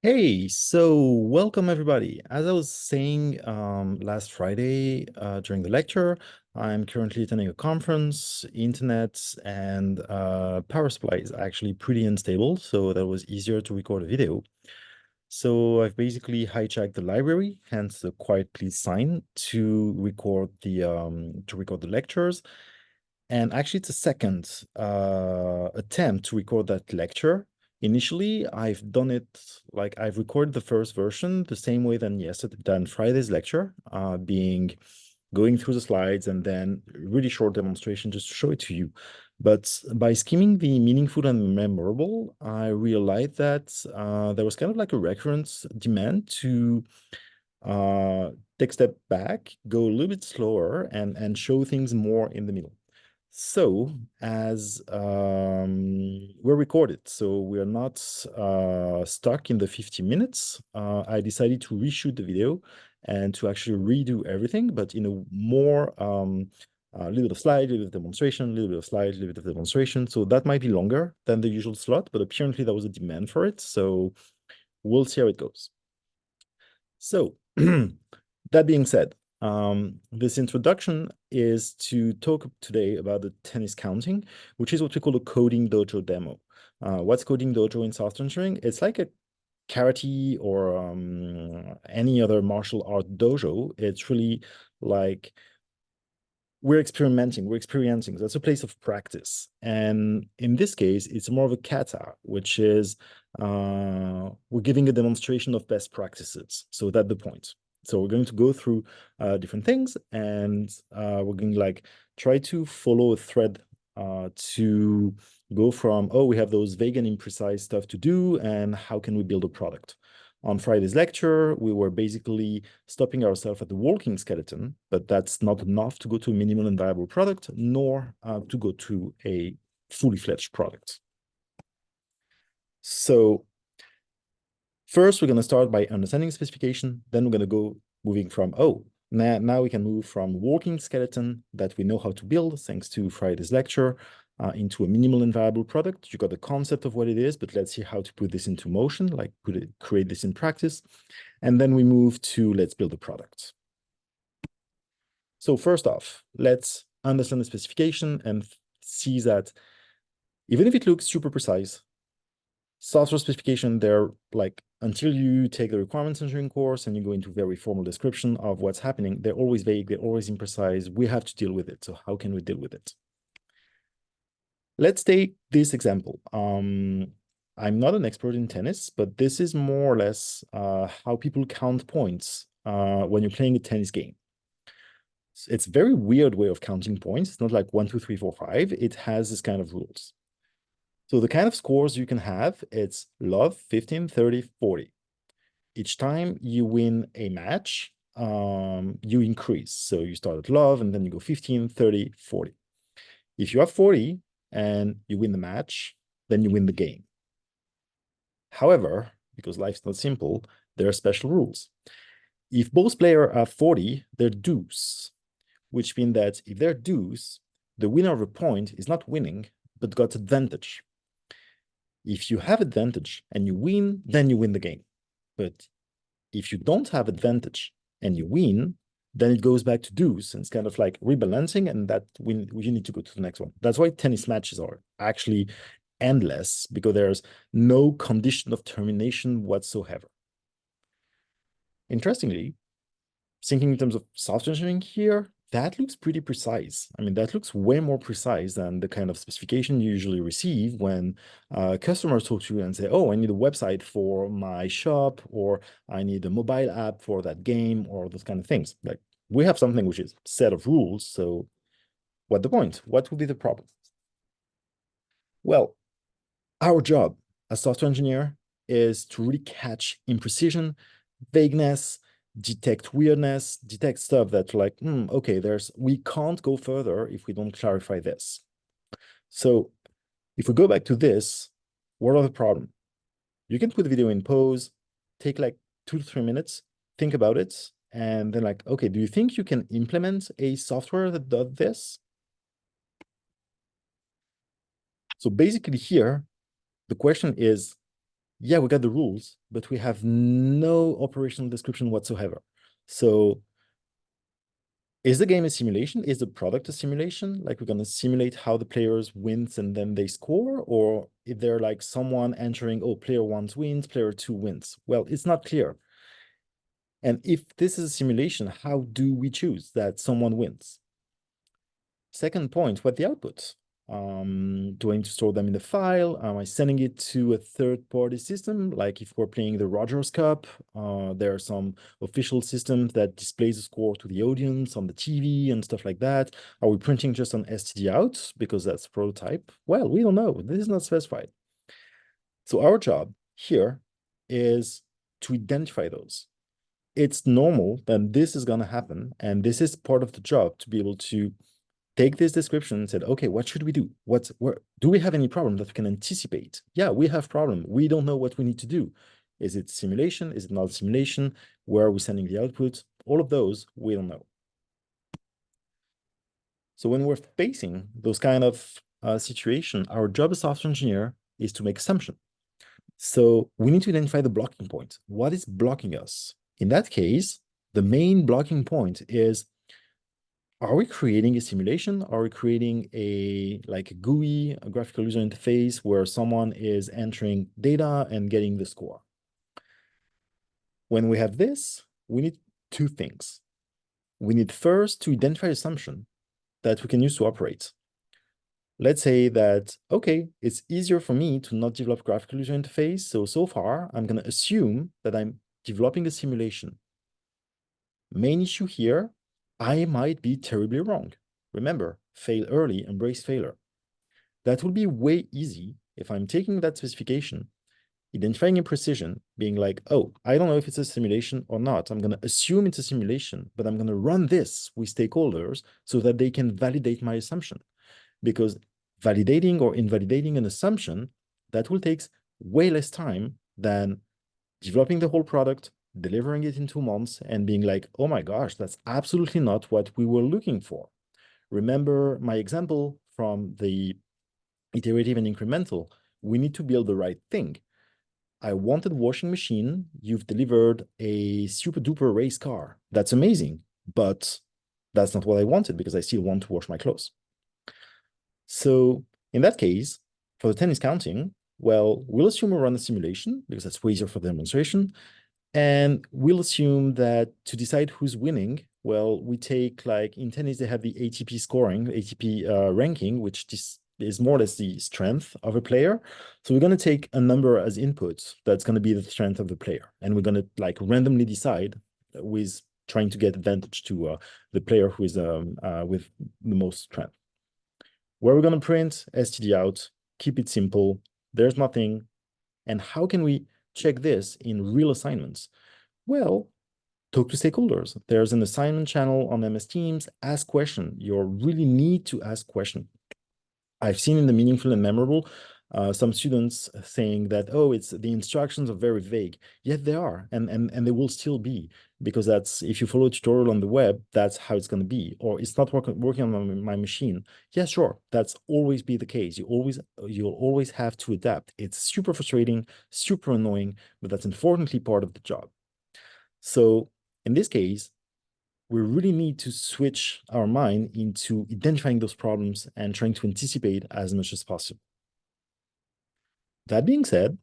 Hey, so welcome everybody. As I was saying last Friday during the lecture, I'm currently attending a conference, internet and power supply is actually pretty unstable, so that was easier to record a video. So I've basically hijacked the library, hence the quiet please sign to record the lectures. And actually, it's a second attempt to record that lecture. Initially, I've done it like I've recorded the first version the same way than Friday's lecture, being going through the slides and then really short demonstration just to show it to you. But by skimming the meaningful and memorable, I realized that there was kind of like a recurrent demand to uh, take a step back, go a little bit slower, and show things more in the middle. So as we're recorded, so we're not stuck in the 50 minutes, I decided to reshoot the video and to actually redo everything, but in a more a little bit of slide, a little bit of demonstration, a little bit of slide, a little bit of demonstration. So that might be longer than the usual slot, but apparently there was a demand for it. So we'll see how it goes. So that being said, this introduction is to talk today about the tennis counting, which is what we call a coding dojo demo. What's coding dojo in software engineering? It's like a karate or any other martial art dojo. It's really like we're experiencing. That's a place of practice. And in this case, it's more of a kata, which is we're giving a demonstration of best practices. So that's the point. So we're going to go through different things and we're going to like try to follow a thread to go from, oh, we have those vague and imprecise stuff to do, and how can we build a product? On Friday's lecture, we were basically stopping ourselves at the walking skeleton, but that's not enough to go to a minimal and viable product, nor to go to a fully fledged product. So first, we're going to start by understanding the specification. Then we're going to go moving from, oh, now we can move from walking skeleton that we know how to build, thanks to Friday's lecture, into a minimal and viable product. You got the concept of what it is, but let's see how to put this into motion, like create this in practice. And then we move to let's build a product. So first off, let's understand the specification and see that even if it looks super precise, software specification, they're like, until you take the requirements engineering course and you go into very formal description of what's happening, they're always vague, they're always imprecise. We have to deal with it. So how can we deal with it? Let's take this example. I'm not an expert in tennis, but this is more or less how people count points when you're playing a tennis game. It's a very weird way of counting points. It's not like 1, 2, 3, 4, 5. It has this kind of rules. So the kind of scores you can have, it's love, 15, 30, 40. Each time you win a match, you increase. So you start at love and then you go 15, 30, 40. If you have 40 and you win the match, then you win the game. However, because life's not simple, there are special rules. If both players have 40, they're deuce, which means that if they're deuce, the winner of a point is not winning, but got advantage. If you have advantage and you win, then you win the game. But if you don't have advantage and you win, then it goes back to deuce, and it's kind of like rebalancing, and that we need to go to the next one. That's why tennis matches are actually endless, because there's no condition of termination whatsoever. Interestingly, thinking in terms of software engineering here, that looks pretty precise. I mean, that looks way more precise than the kind of specification you usually receive when customers talk to you and say, oh, I need a website for my shop, or I need a mobile app for that game, or those kind of things. Like, we have something which is a set of rules. So what's the point? What would be the problem? Well, our job as software engineer is to really catch imprecision, vagueness, detect weirdness, detect stuff that's like, okay, we can't go further if we don't clarify this. So if we go back to this, what are the problem? You can put the video in pause, take like 2 to 3 minutes, think about it, and then like, okay, do you think you can implement a software that does this? So basically here, the question is, yeah, we got the rules, but we have no operational description whatsoever. So is the game a simulation? Is the product a simulation? Like we're gonna simulate how the players wins and then they score? Or if they're like someone entering, oh, player one wins, player two wins. Well, it's not clear. And if this is a simulation, how do we choose that someone wins? Second point, what the outputs? Do I need to store them in the file? Am I sending it to a third-party system? Like if we're playing the Rogers Cup, there are some official systems that displays the score to the audience on the TV and stuff like that. Are we printing just an STD out because that's prototype? Well, we don't know. This is not specified. So our job here is to identify those. It's normal that this is going to happen, and this is part of the job to be able to take this description and said, okay, what should we do? Do we have any problem that we can anticipate? Yeah, we have problem. We don't know what we need to do. Is it simulation? Is it not simulation? Where are we sending the output? All of those, we don't know. So when we're facing those kind of situation, our job as software engineer is to make assumption. So we need to identify the blocking point. What is blocking us? In that case, the main blocking point is, are we creating a simulation? Are we creating a GUI, a graphical user interface, where someone is entering data and getting the score? When we have this, we need two things. We need first to identify assumption that we can use to operate. Let's say that, okay, it's easier for me to not develop graphical user interface. So far, I'm going to assume that I'm developing a simulation. Main issue here, I might be terribly wrong. Remember, fail early, embrace failure. That will be way easy if I'm taking that specification, identifying imprecision, being like, oh, I don't know if it's a simulation or not. I'm going to assume it's a simulation, but I'm going to run this with stakeholders so that they can validate my assumption. Because validating or invalidating an assumption, that will take way less time than developing the whole product, delivering it in 2 months, and being like, oh my gosh, that's absolutely not what we were looking for. Remember my example from the iterative and incremental. We need to build the right thing. I wanted washing machine. You've delivered a super duper race car. That's amazing, but that's not what I wanted because I still want to wash my clothes. So in that case, for the tennis counting, well, we'll assume we run a simulation because that's way easier for the demonstration. And we'll assume that to decide who's winning, well, we take, like in tennis, they have the ATP scoring, ATP ranking, which is more or less the strength of a player. So we're going to take a number as input that's going to be the strength of the player. And we're going to like randomly decide with trying to get advantage to the player who is with the most strength. Where we're going to print STD out, keep it simple. There's nothing. And how can we check this in real assignments? Well, talk to stakeholders. There's an assignment channel on MS Teams. Ask questions. You really need to ask questions. I've seen in the meaningful and memorable some students saying that, oh, it's the instructions are very vague. Yet they are, and they will still be, because that's, if you follow a tutorial on the web, that's how it's going to be. Or it's not working on my machine. Yeah, sure, that's always be the case. You'll always have to adapt. It's super frustrating, super annoying, but that's unfortunately part of the job. So in this case, we really need to switch our mind into identifying those problems and trying to anticipate as much as possible. That being said,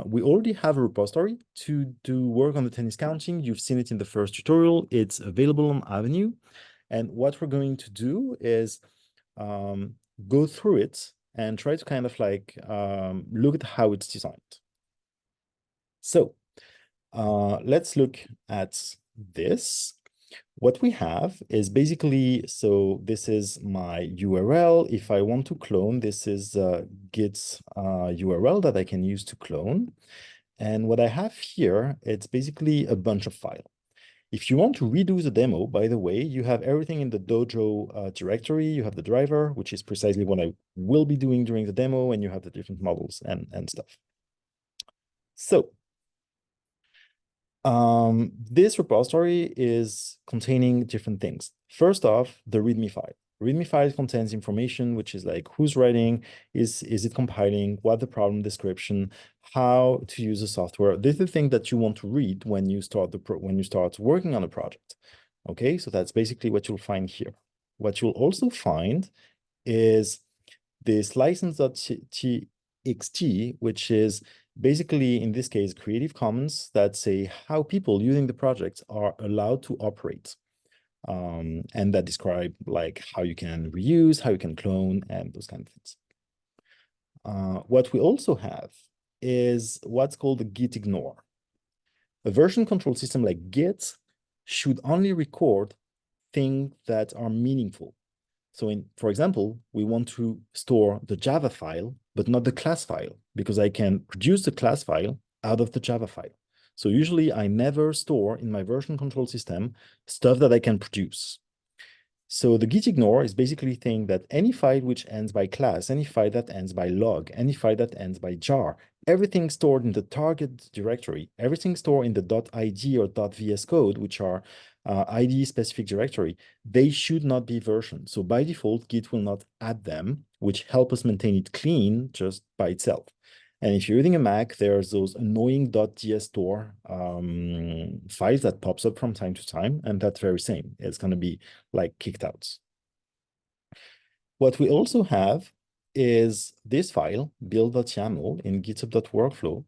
we already have a repository to do work on the tennis counting. You've seen it in the first tutorial. It's available on Avenue. And what we're going to do is go through it and try to kind of like look at how it's designed. So let's look at this. What we have is basically, so this is my URL. If I want to clone, this is Git's URL that I can use to clone. And what I have here, it's basically a bunch of files. If you want to redo the demo, by the way, you have everything in the Dojo directory. You have the driver, which is precisely what I will be doing during the demo, and you have the different models and stuff. So this repository is containing different things. First off, the README file. README file contains information, which is like who's writing, is it compiling, what the problem description, how to use the software. This is the thing that you want to read when you start working on a project. Okay, so that's basically what you'll find here. What you'll also find is this license.txt, which is basically, in this case, Creative Commons that say how people using the project are allowed to operate. And that describe like how you can reuse, how you can clone, and those kind of things. What we also have is what's called a git ignore. A version control system like Git should only record things that are meaningful. So for example, we want to store the Java file, but not the class file, because I can produce the class file out of the Java file. So usually I never store in my version control system stuff that I can produce. So the git ignore is basically saying that any file which ends by class, any file that ends by log, any file that ends by jar, everything stored in the target directory, everything stored in the .id or .vs code, which are IDE specific directory, they should not be versioned. So by default, Git will not add them, which help us maintain it clean just by itself. And if you're using a Mac, there's those annoying .gsstore files that pops up from time to time, and that's very same. It's going to be like kicked out. What we also have is this file, build.yaml in github.workflow,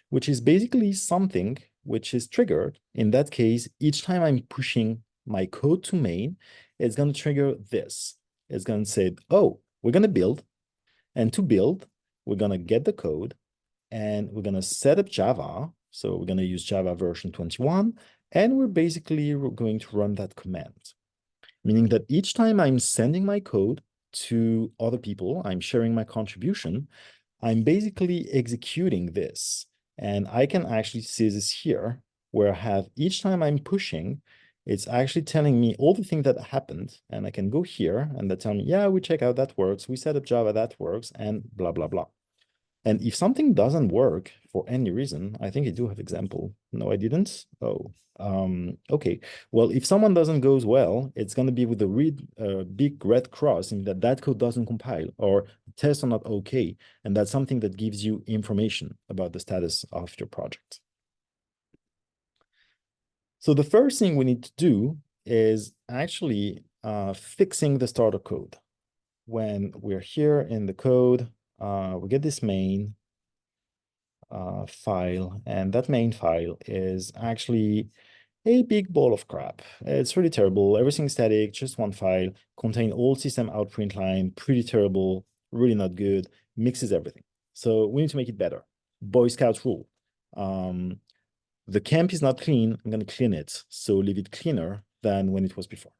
which is basically something which is triggered. In that case, each time I'm pushing my code to main, it's going to trigger this. It's going to say, oh, we're going to build. And to build, we're going to get the code and we're going to set up Java. So we're going to use Java version 21, and we're basically going to run that command, meaning that each time I'm sending my code to other people, I'm sharing my contribution, I'm basically executing this. And I can actually see this here, where I have each time I'm pushing, it's actually telling me all the things that happened. And I can go here and they tell me, yeah, we check out that works. We set up Java, that works, and blah, blah, blah. And if something doesn't work for any reason, I think I do have example. No, I didn't. Oh, okay. Well, if someone doesn't goes well, it's going to be with a big red cross in that code doesn't compile or tests are not okay. And that's something that gives you information about the status of your project. So the first thing we need to do is actually fixing the starter code. When we're here in the code, we get this main file, and that main file is actually a big ball of crap. It's really terrible. Everything's static, just one file, contain all system out print line, pretty terrible, really not good, mixes everything. So we need to make it better. Boy Scout rule. The camp is not clean, I'm going to clean it. So leave it cleaner than when it was before.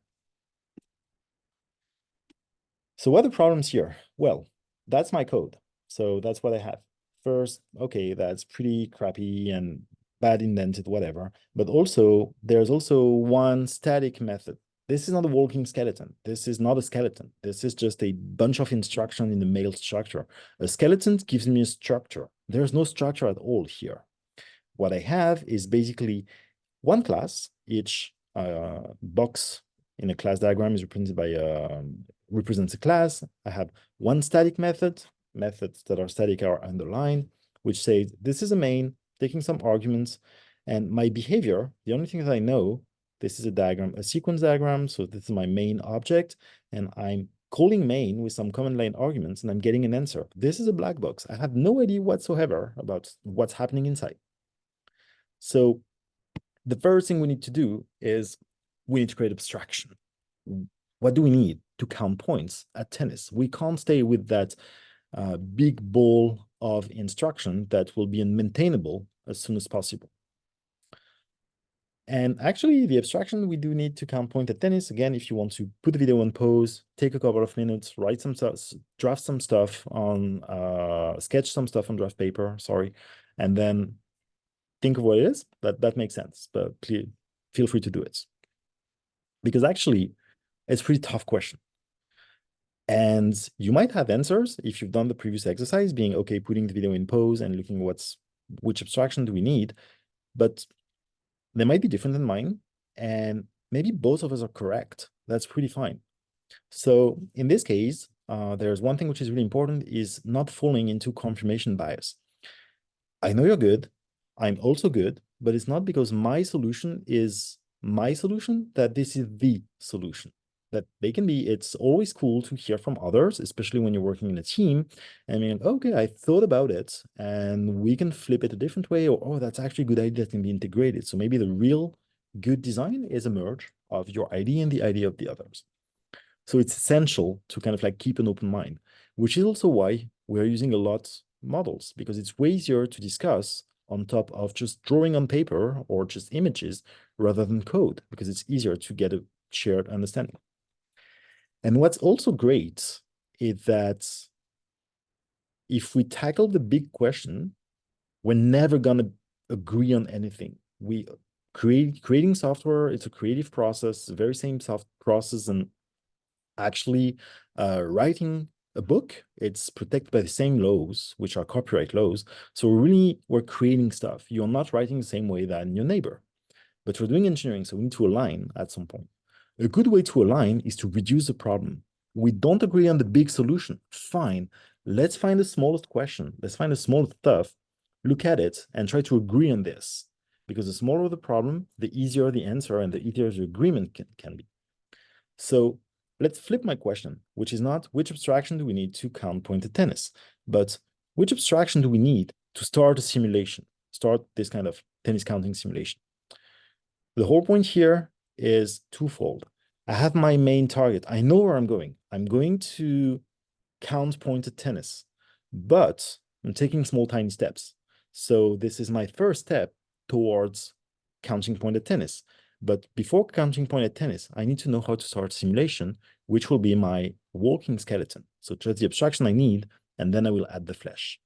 So what are the problems here? Well, that's my code. So that's what I have. First, okay, that's pretty crappy and bad indented, whatever. But also, there's also one static method. This is not a walking skeleton. This is not a skeleton. This is just a bunch of instruction in the mail structure. A skeleton gives me a structure. There's no structure at all here. What I have is basically one class. Each box in a class diagram is represented by represents a class. I have one static method. Methods that are static are underlined, which says this is a main, taking some arguments, and my behavior, the only thing that I know, this is a diagram, a sequence diagram. So this is my main object, and I'm calling main with some command line arguments, and I'm getting an answer. This is a black box. I have no idea whatsoever about what's happening inside. So the first thing we need to do is we need to create abstraction. What do we need to count points at tennis? We can't stay with that big ball of instruction that will be unmaintainable as soon as possible. And actually, the abstraction we do need to count point at tennis. Again, if you want to put the video on pause, take a couple of minutes, write some stuff, draft some stuff on, sketch some stuff on draft paper, sorry, and then think of what it is, that makes sense, but please feel free to do it. Because actually, it's a pretty tough question. And you might have answers if you've done the previous exercise, being, okay, putting the video in pause and looking which abstraction do we need, but they might be different than mine, and maybe both of us are correct. That's pretty fine. So in this case, there's one thing which is really important is not falling into confirmation bias. I know you're good. I'm also good, but it's not because my solution is my solution that this is the solution. That they can be, it's always cool to hear from others, especially when you're working in a team. And being like, okay, I thought about it and we can flip it a different way, or oh, that's actually a good idea that can be integrated. So maybe the real good design is a merge of your idea and the idea of the others. So it's essential to kind of like keep an open mind, which is also why we're using a lot models, because it's way easier to discuss on top of just drawing on paper or just images rather than code, because it's easier to get a shared understanding. And what's also great is that if we tackle the big question, we're never gonna agree on anything. We creating software, it's a creative process, the very same soft process, and actually writing a book, it's protected by the same laws, which are copyright laws. So really, we're creating stuff. You're not writing the same way than your neighbor, but we're doing engineering, so we need to align at some point. A good way to align is to reduce the problem. We don't agree on the big solution. Fine. Let's find the smallest question. Let's find the smallest stuff, look at it, and try to agree on this. Because the smaller the problem, the easier the answer and the easier the agreement can be. So let's flip my question, which is not which abstraction do we need to count pointed tennis, but which abstraction do we need to start a simulation, start this kind of tennis counting simulation. The whole point here is twofold. I have my main target. I know where I'm going. I'm going to count pointed tennis, but I'm taking small, tiny steps. So this is my first step towards counting pointed tennis. But before counting pointed tennis, I need to know how to start simulation, which will be my walking skeleton. So just the abstraction I need, and then I will add the flesh.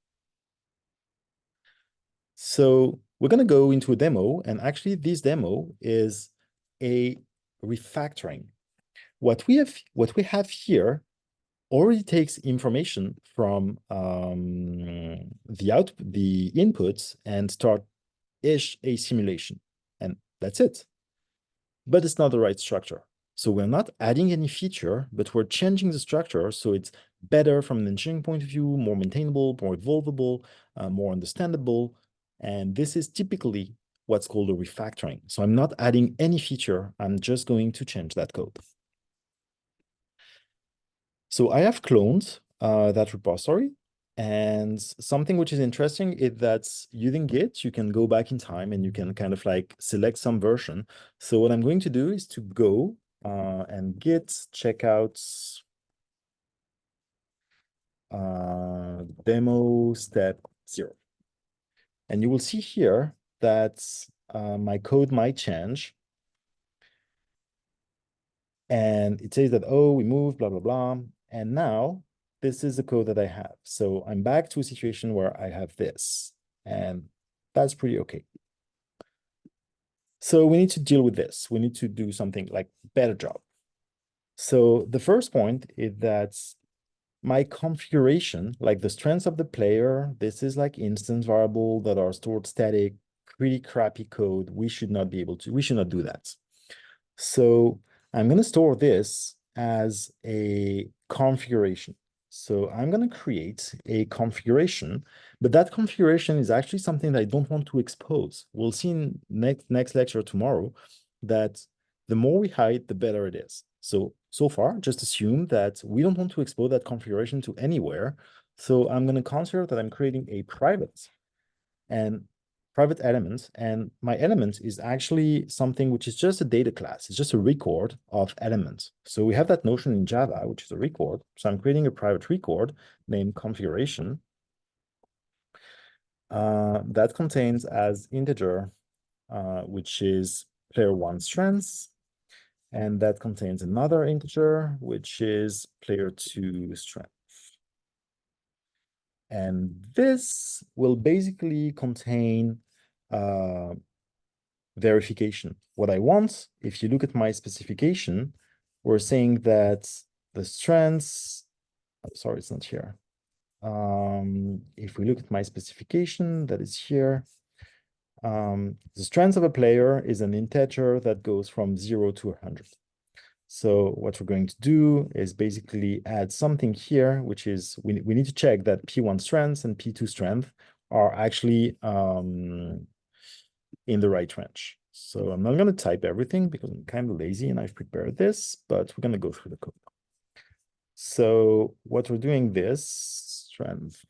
So we're going to go into a demo, and actually this demo is a refactoring. What we have here already takes information from the inputs and start a simulation, and that's it. But it's not the right structure. So we're not adding any feature, but we're changing the structure so it's better from an engineering point of view, more maintainable, more evolvable, more understandable. And this is typically what's called a refactoring. So I'm not adding any feature, I'm just going to change that code. So I have cloned that repository. And something which is interesting is that using Git, you can go back in time and you can kind of like select some version. So what I'm going to do is to go and Git checkout demo step 0. And you will see here that my code might change. And it says that, oh, we moved, blah, blah, blah. And now this is the code that I have. So I'm back to a situation where I have this, and that's pretty okay. So we need to deal with this. We need to do something like better job. So the first point is that my configuration, like the strengths of the player, this is like instance variable that are stored static, pretty crappy code. We should not do that. So I'm going to store this as a configuration. So I'm going to create a configuration, but that configuration is actually something that I don't want to expose. We'll see in next lecture tomorrow that the more we hide, the better it is. So far, just assume that we don't want to expose that configuration to anywhere. So I'm going to consider that I'm creating a private element, and my element is actually something which is just a data class. It's just a record of elements. So we have that notion in Java, which is a record. So I'm creating a private record named configuration that contains as integer, which is player 1 strengths, and that contains another integer, which is player 2 strength. And this will basically contain verification. What I want, if you look at my specification, we're saying that the strengths, I'm sorry, it's not here. If we look at my specification that is here, the strength of a player is an integer that goes from 0 to 100. So what we're going to do is basically add something here, which is we need to check that P1 strength and P2 strength are actually in the right range. So I'm not going to type everything because I'm kind of lazy and I've prepared this, but we're going to go through the code. So what we're doing this strength.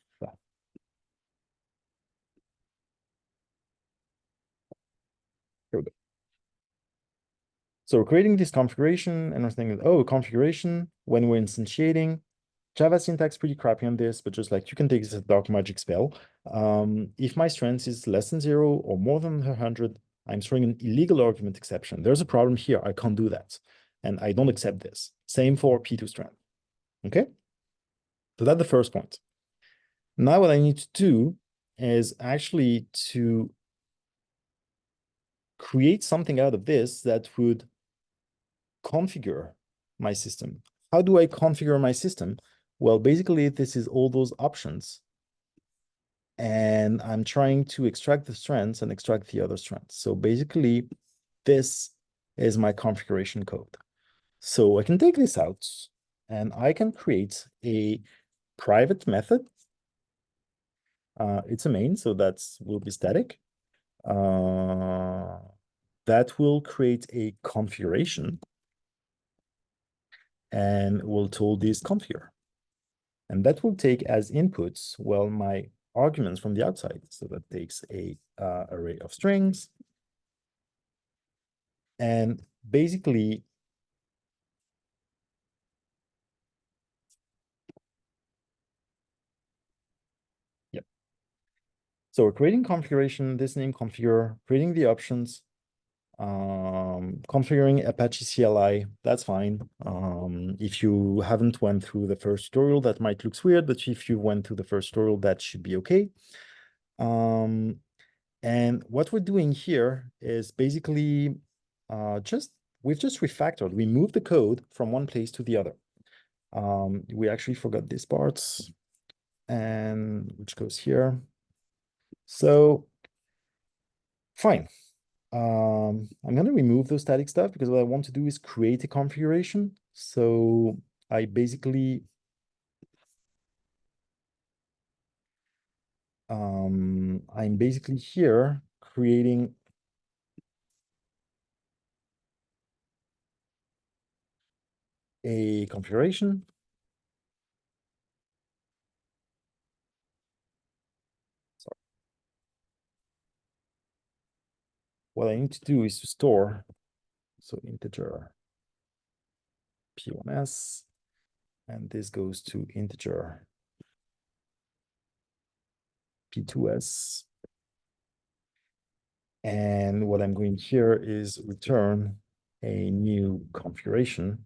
Here we go. So we're creating this configuration and we're thinking, oh, configuration when we're instantiating. Java syntax pretty crappy on this, but just like you can take this as a dark magic spell. If my strength is less than 0 or more than 100, I'm throwing an illegal argument exception. There's a problem here. I can't do that. And I don't accept this. Same for P2 strength. Okay? So that's the first point. Now what I need to do is actually to create something out of this that would configure my system. How do I configure my system? Well, basically, this is all those options. And I'm trying to extract the strengths and extract the other strengths. So basically, this is my configuration code. So I can take this out and I can create a private method. It's a main, so that will be static. That will create a configuration and we'll tool this configure. And that will take as inputs, well, my arguments from the outside. So that takes a array of strings. And basically, yep. So we're creating configuration, this name configure, creating the options, configuring Apache CLI, that's fine. If you haven't went through the first tutorial, that might look weird, but if you went through the first tutorial, that should be okay. And what we're doing here is basically we've just refactored. We moved the code from one place to the other. We actually forgot this part, and which goes here. So fine. I'm going to remove those static stuff because what I want to do is create a configuration. So I basically I'm basically here creating a configuration. So what I need to do is to store, so integer P1s, and this goes to integer P2s. And what I'm going here is return a new configuration.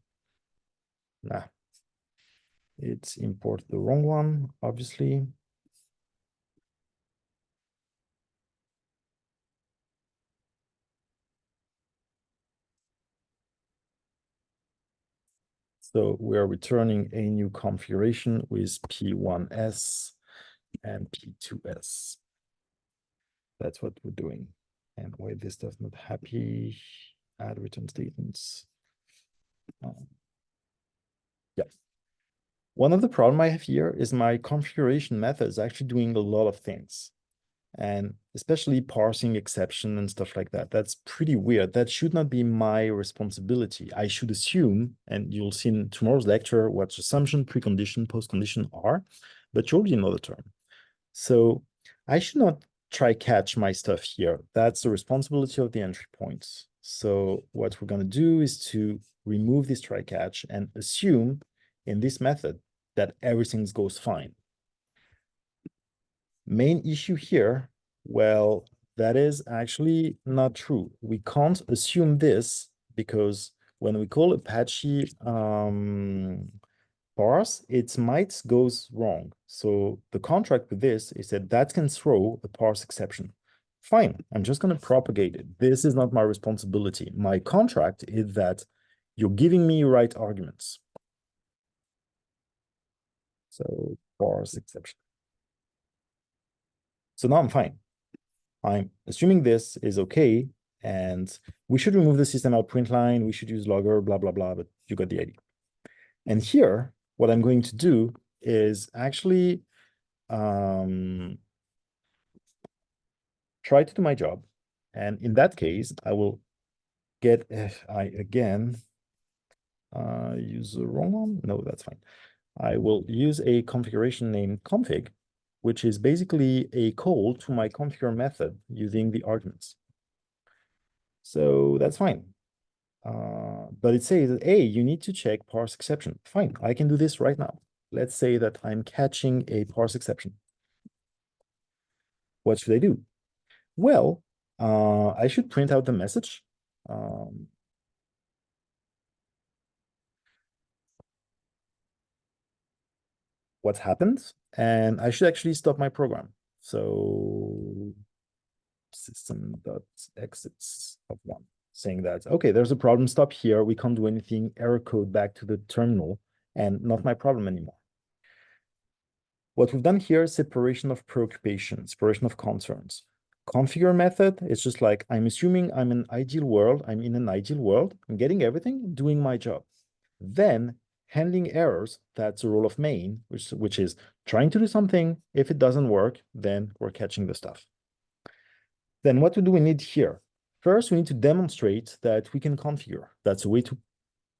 Nah, it's import the wrong one, obviously. So we are returning a new configuration with P1s and P2s. That's what we're doing. And why this does not happy, add return statements. Yeah. One of the problem I have here is my configuration method is actually doing a lot of things. And especially parsing exception and stuff like that. That's pretty weird. That should not be my responsibility. I should assume, and you'll see in tomorrow's lecture what assumption, precondition, postcondition are, but you already know the term. So I should not try catch my stuff here. That's the responsibility of the entry points. So what we're going to do is to remove this try catch and assume in this method that everything goes fine. Main issue here, well, that is actually not true. We can't assume this because when we call Apache parse, it might goes wrong. So the contract with this is that that can throw a parse exception. Fine, I'm just going to propagate it. This is not my responsibility. My contract is that you're giving me right arguments. So parse exception. So now I'm fine. I'm assuming this is okay, And we should remove the system out print line. We should use logger, blah, blah, blah, but you got the idea. And here, what I'm going to do is actually try to do my job. And in that case, I will get, if I again use the wrong one. No, that's fine. I will use a configuration named config, which is basically a call to my configure method using the arguments. So that's fine. But it says, hey, you need to check parse exception. Fine, I can do this right now. Let's say that I'm catching a parse exception. What should I do? Well, I should print out the message. What's happened, and I should actually stop my program. So system.exits of one, saying that, okay, there's a problem, stop here, we can't do anything, error code back to the terminal, and not my problem anymore. What we've done here is separation of preoccupations, separation of concerns. Configure method is just like, I'm assuming I'm in an ideal world, I'm getting everything, doing my job. Then handling errors, that's the role of main, which is trying to do something. If it doesn't work, then we're catching the stuff. Then what do we need here? First, we need to demonstrate that we can configure. That's a way to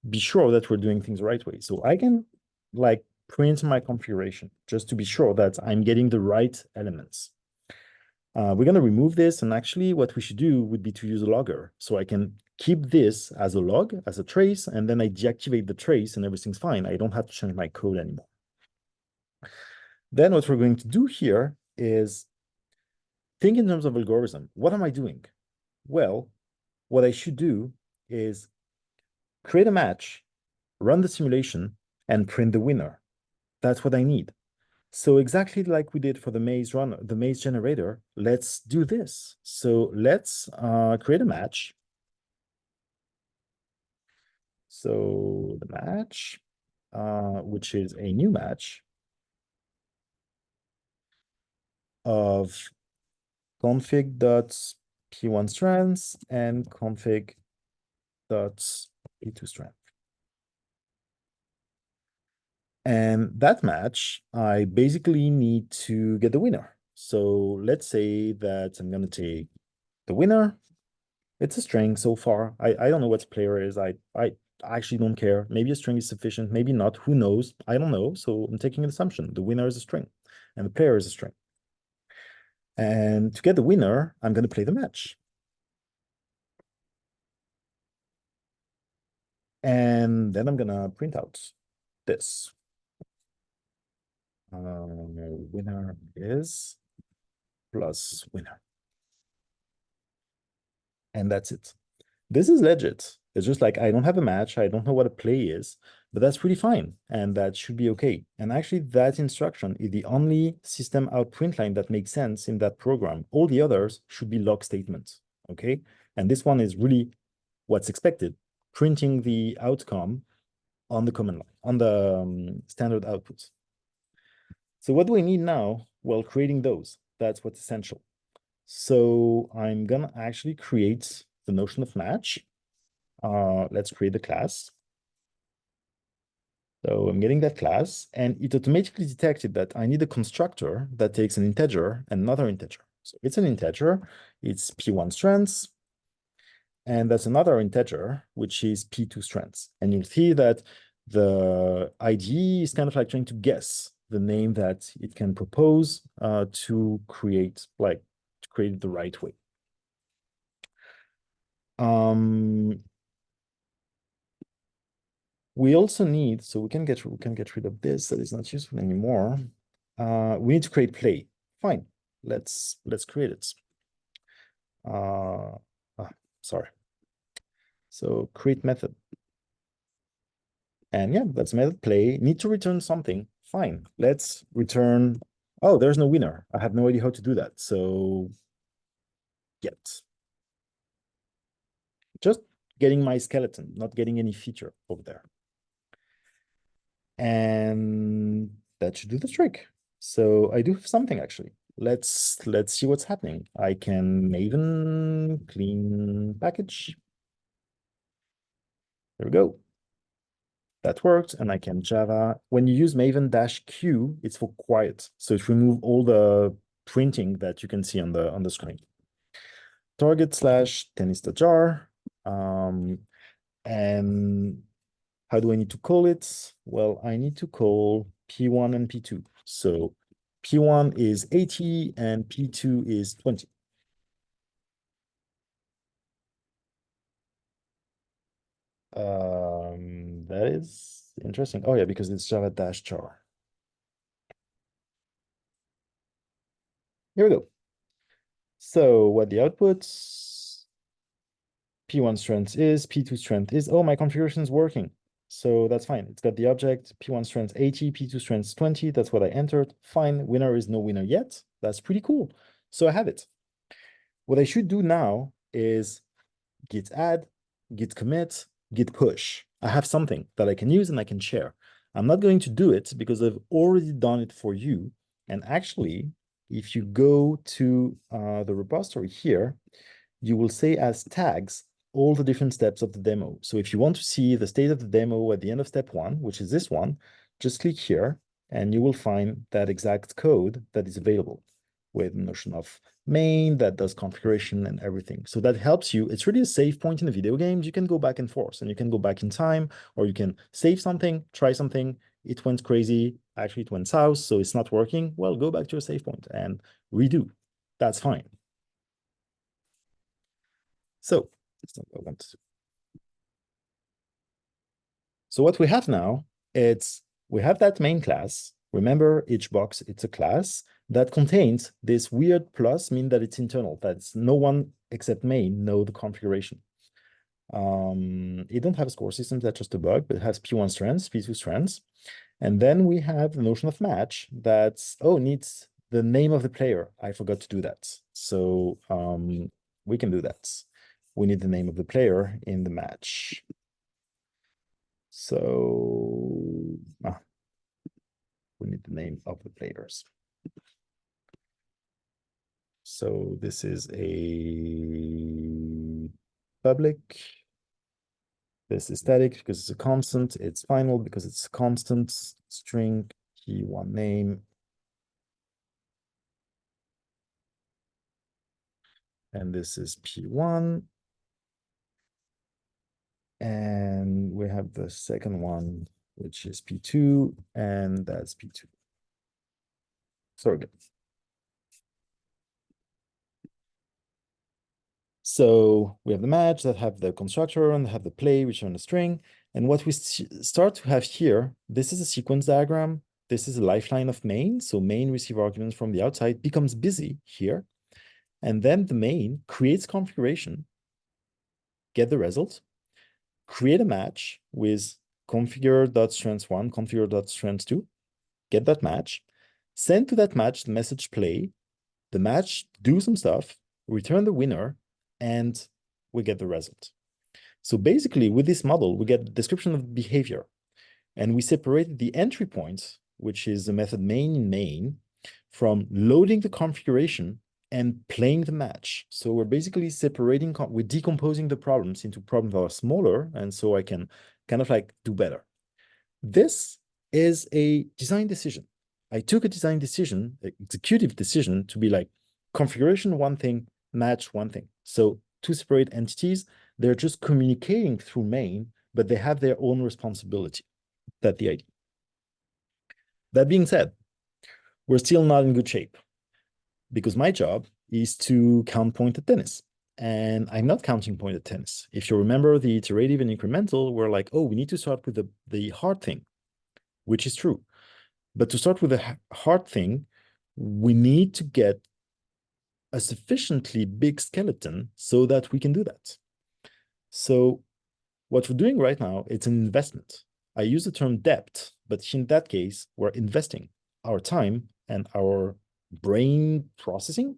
be sure that we're doing things the right way. So I can like print my configuration just to be sure that I'm getting the right elements. We're going to remove this, and actually what we should do would be to use a logger. So I can keep this as a log, as a trace, and then I deactivate the trace and everything's fine. I don't have to change my code anymore. Then what we're going to do here is think in terms of algorithm. What am I doing? Well, what I should do is create a match, run the simulation, and print the winner. That's what I need. So exactly like we did for the maze runner, the maze generator, let's do this. So let's create a match. So the match, which is a new match of config.p1 strands and config.p2 strand. And that match, I basically need to get the winner. So let's say that I'm going to take the winner. It's a string so far. I don't know what player is. I actually don't care. Maybe a string is sufficient, maybe not. Who knows? I don't know. So I'm taking an assumption. The winner is a string and the player is a string. And to get the winner, I'm going to play the match. And then I'm going to print out this. Winner is plus winner. And that's it. This is legit. It's just like, I don't have a match. I don't know what a play is, but that's pretty fine. And that should be okay. And actually that instruction is the only system out print line that makes sense in that program. All the others should be log statements, okay? And this one is really what's expected, printing the outcome on the command line, on the standard outputs. So what do we need now? Well, creating those, that's what's essential. So I'm gonna actually create the notion of match. Let's create the class. So I'm getting that class, and it automatically detected that I need a constructor that takes an integer and another integer. So it's an integer, it's p1 strands, and that's another integer, which is p2 strands. And you'll see that the IDE is kind of like trying to guess the name that it can propose to create it the right way. We also need, so we can get rid of this, that is not useful anymore. We need to create play. Fine, let's create it. Sorry. So create method. And yeah, that's method play. Need to return something. Fine, let's return. Oh, there's no winner. I have no idea how to do that. So get. Just getting my skeleton, not getting any feature over there. And that should do the trick. So I do have something actually. let's see what's happening. I can Maven clean package. There we go. That worked. And I can Java. When you use Maven-Q, it's for quiet. So it removes all the printing that you can see on the screen. Target slash tennis.jar. And how do I need to call it? Well, I need to call P1 and P2. So P1 is 80 and P2 is 20. That is interesting. Oh yeah, because it's java-char. Here we go. So what the outputs, P1 strength is, P2 strength is, oh, my configuration is working. So that's fine. It's got the object, P1 strength 80, P2 strength 20. That's what I entered. Fine. Winner is no winner yet. That's pretty cool. So I have it. What I should do now is git add, git commit, git push. I have something that I can use and I can share. I'm not going to do it because I've already done it for you. And actually, if you go to the repository here, you will say as tags all the different steps of the demo. So if you want to see the state of the demo at the end of step 1, which is this one, just click here and you will find that exact code that is available with the notion of main that does configuration and everything. So that helps you. It's really a save point in the video games. You can go back and forth and you can go back in time, or you can save something, try something. It went crazy. Actually, it went south, so it's not working. Well, go back to your save point and redo. That's fine. So that's not what I want to do. So what we have now, we have that main class. Remember, each box, it's a class that contains this weird plus, mean that it's internal. That's no one except main know the configuration. It don't have a score system, that's just a bug, but it has P1 strengths, P2 strengths. And then we have the notion of match that's, oh, needs the name of the player. I forgot to do that. So we can do that. We need the name of the player in the match. So we need the name of the players. So this is a public. This is static because it's a constant. It's final because it's a constant. String P1 name. And this is P1. And we have the second one, which is P2, and that's P2. Sorry, good. So we have the match that have the constructor and have the play, which are on the string. And what we start to have here, this is a sequence diagram. This is a lifeline of main. So main receive arguments from the outside becomes busy here. And then the main creates configuration, get the result, create a match with configure.strengths1, configure.strengths2, get that match, send to that match the message play, the match do some stuff, return the winner, and we get the result. So basically, with this model, we get the description of behavior, and we separated the entry point, which is the method main in main, from loading the configuration and playing the match. So we're basically separating, we're decomposing the problems into problems that are smaller, and so I can kind of like do better. This is a design decision. I took a design decision, executive decision, to be like configuration one thing, match one thing. So two separate entities, they're just communicating through main, but they have their own responsibility. That's the idea. That being said, we're still not in good shape because my job is to count pointed tennis. And I'm not counting pointed tennis. If you remember the iterative and incremental, we're like, oh, we need to start with the hard thing, which is true. But to start with the hard thing, we need to get a sufficiently big skeleton so that we can do that. So what we're doing right now, it's an investment. I use the term debt, but in that case, we're investing our time and our brain processing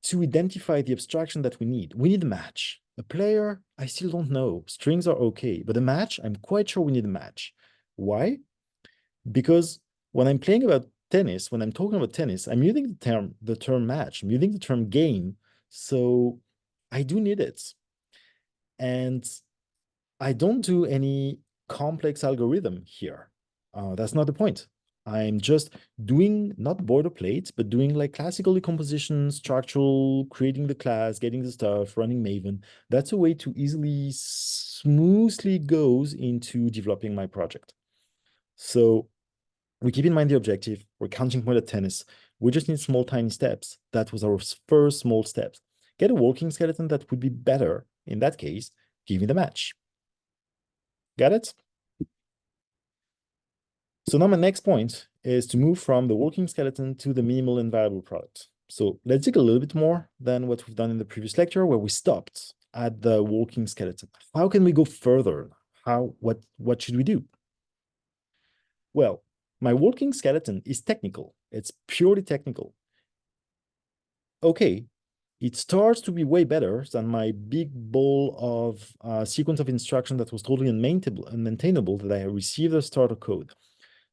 to identify the abstraction that we need. We need a match. A player, I still don't know. Strings are okay, but a match, I'm quite sure we need a match. Why? Because when I'm playing about tennis, when I'm talking about tennis, I'm using the term match, I'm using the term game. So I do need it. And I don't do any complex algorithm here. That's not the point. I'm just doing not boilerplate, but doing like classical decomposition, structural, creating the class, getting the stuff, running Maven. That's a way to easily, smoothly goes into developing my project. So we keep in mind the objective. We're counting point at tennis. We just need small, tiny steps. That was our first small steps. Get a working skeleton that would be better. In that case, give me the match. Got it? So now my next point is to move from the working skeleton to the minimal and viable product. So let's dig a little bit more than what we've done in the previous lecture, where we stopped at the working skeleton. How can we go further? What should we do? Well, my working skeleton is technical. It's purely technical. Okay, it starts to be way better than my big ball of sequence of instruction that was totally unmaintainable that I received as starter code.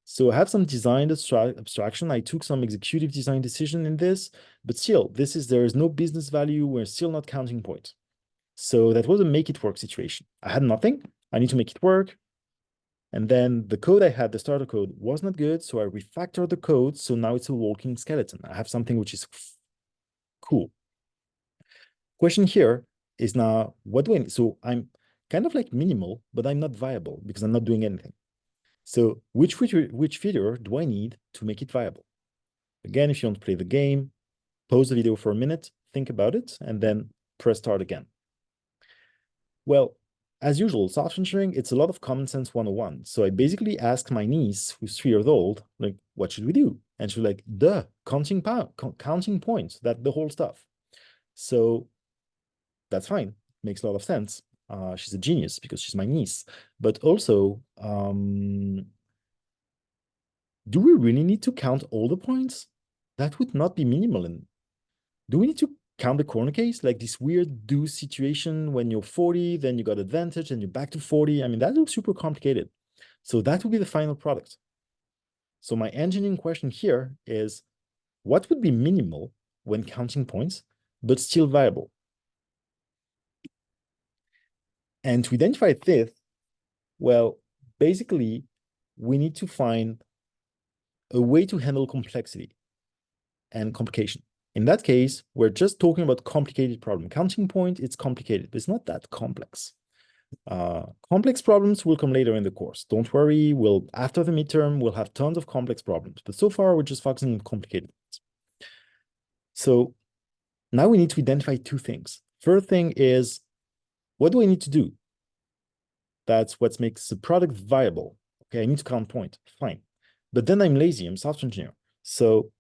So I have some design abstraction. I took some executive design decision in this, but still, there is no business value. We're still not counting points. So that was a make it work situation. I had nothing. I need to make it work. And then the code I had, the starter code, was not good. So I refactored the code. So now it's a walking skeleton. I have something which is cool. Question here is now, what do I need? So I'm kind of like minimal, but I'm not viable because I'm not doing anything. So which feature do I need to make it viable? Again, if you want to play the game, pause the video for a minute, think about it, and then press start again. Well, as usual, software engineering, it's a lot of common sense 101. So I basically asked my niece, who's 3 years old, like, what should we do? And she's like, duh, counting points, that the whole stuff. So that's fine. Makes a lot of sense. She's a genius because she's my niece. But also, do we really need to count all the points? That would not be minimal. And do we need to count the corner case? Like this weird do situation when you're 40, then you got advantage, and you're back to 40. I mean, that looks super complicated. So that would be the final product. So my engineering question here is, what would be minimal when counting points, but still viable? And to identify this, well, basically, we need to find a way to handle complexity and complication. In that case, we're just talking about complicated problem. Counting point, it's complicated, but it's not that complex. Complex problems will come later in the course. Don't worry, after the midterm, we'll have tons of complex problems. But so far, we're just focusing on complicated ones. So now we need to identify two things. First thing is, what do I need to do? That's what makes the product viable. Okay, I need to count point, fine. But then I'm lazy, I'm software engineer. So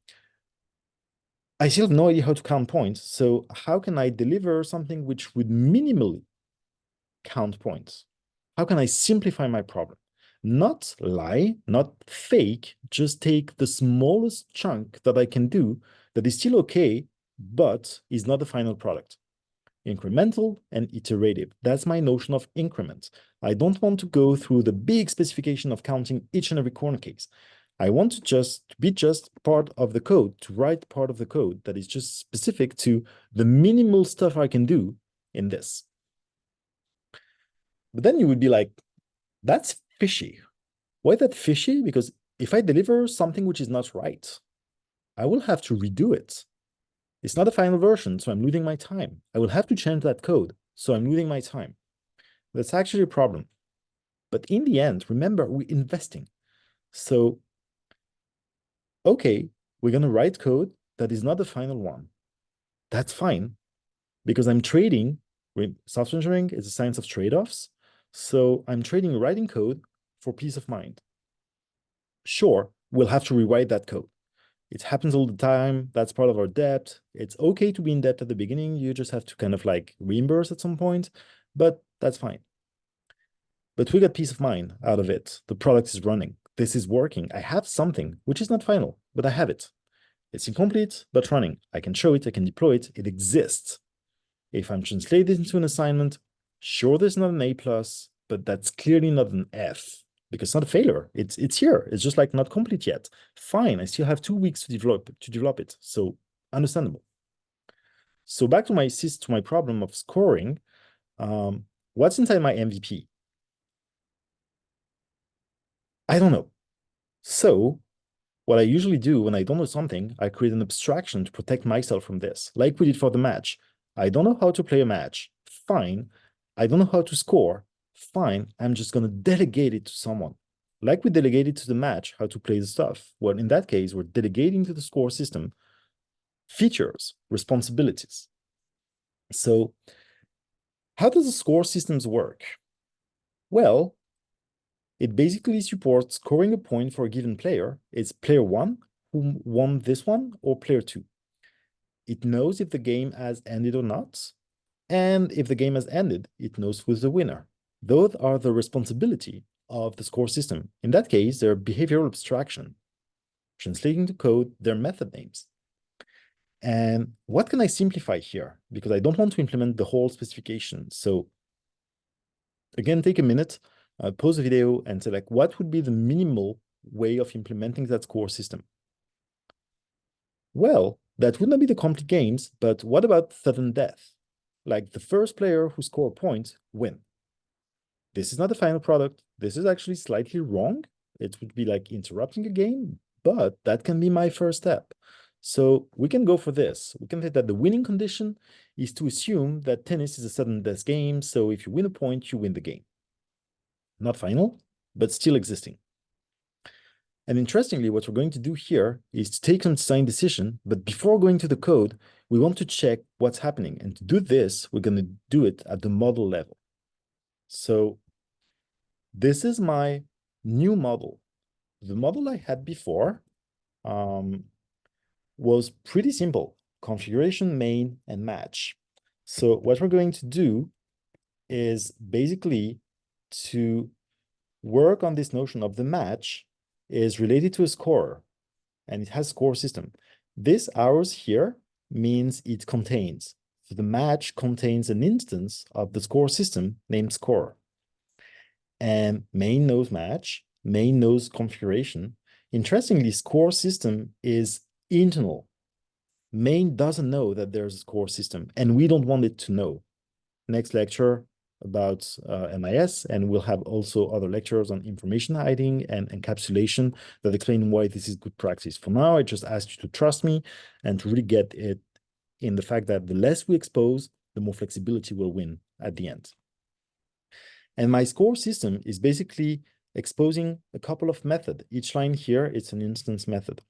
I still have no idea how to count points. So how can I deliver something which would minimally count points? How can I simplify my problem? Not lie, not fake, just take the smallest chunk that I can do that is still okay, but is not the final product. Incremental and iterative. That's my notion of increment. I don't want to go through the big specification of counting each and every corner case. I want to be just part of the code, to write part of the code that is just specific to the minimal stuff I can do in this. But then you would be like, that's fishy. Why is that fishy? Because if I deliver something which is not right, I will have to redo it. It's not a final version, so I'm losing my time. I will have to change that code, so I'm losing my time. That's actually a problem. But in the end, remember, we're investing. So, okay, we're going to write code that is not the final one. That's fine, because I'm trading. Software engineering is a science of trade-offs. So I'm trading writing code for peace of mind. Sure, we'll have to rewrite that code. It happens all the time. That's part of our debt. It's okay to be in debt at the beginning. You just have to kind of like reimburse at some point, but that's fine. But we got peace of mind out of it. The product is running. This is working. I have something which is not final, but I have it. It's incomplete, but running. I can show it. I can deploy it. It exists. If I'm translated into an assignment, sure, there's not an A+, but that's clearly not an F because it's not a failure. It's here. It's just like not complete yet. Fine, I still have 2 weeks to develop it. So understandable. So back to my problem of scoring. What's inside my MVP? I don't know. So what I usually do when I don't know something, I create an abstraction to protect myself from this, like we did for the match. I don't know how to play a match. Fine. I don't know how to score. Fine. I'm just going to delegate it to someone. Like we delegated to the match how to play the stuff. Well, in that case, we're delegating to the score system features, responsibilities. So how does the score systems work? Well, it basically supports scoring a point for a given player. It's player one who won this one or player two. It knows if the game has ended or not. And if the game has ended, it knows who's the winner. Those are the responsibility of the score system. In that case, they're behavioral abstraction, translating to code their method names. And what can I simplify here? Because I don't want to implement the whole specification. So again, take a minute, pause the video and say like, what would be the minimal way of implementing that score system? Well, that would not be the complete games, but what about sudden death? Like the first player who score points win. This is not the final product. This is actually slightly wrong. It would be like interrupting a game, but that can be my first step. So we can go for this. We can say that the winning condition is to assume that tennis is a sudden death game. So if you win a point, you win the game. Not final, but still existing. And interestingly, what we're going to do here is to take some design decision, but before going to the code, we want to check what's happening. And to do this, we're going to do it at the model level. So this is my new model. The model I had before was pretty simple: configuration, main, and match. So what we're going to do is basically to work on this notion of the match is related to a scorer, and it has score system. This ours here means it contains. So the match contains an instance of the score system named scorer. And main knows match, main knows configuration. Interestingly, score system is internal. Main doesn't know that there's a score system, and we don't want it to know. Next lecture about MIS, and we'll have also other lectures on information hiding and encapsulation that explain why this is good practice. For now, I just ask you to trust me and to really get it in the fact that the less we expose, the more flexibility will win at the end. And my score system is basically exposing a couple of methods. Each line here, it's an instance method.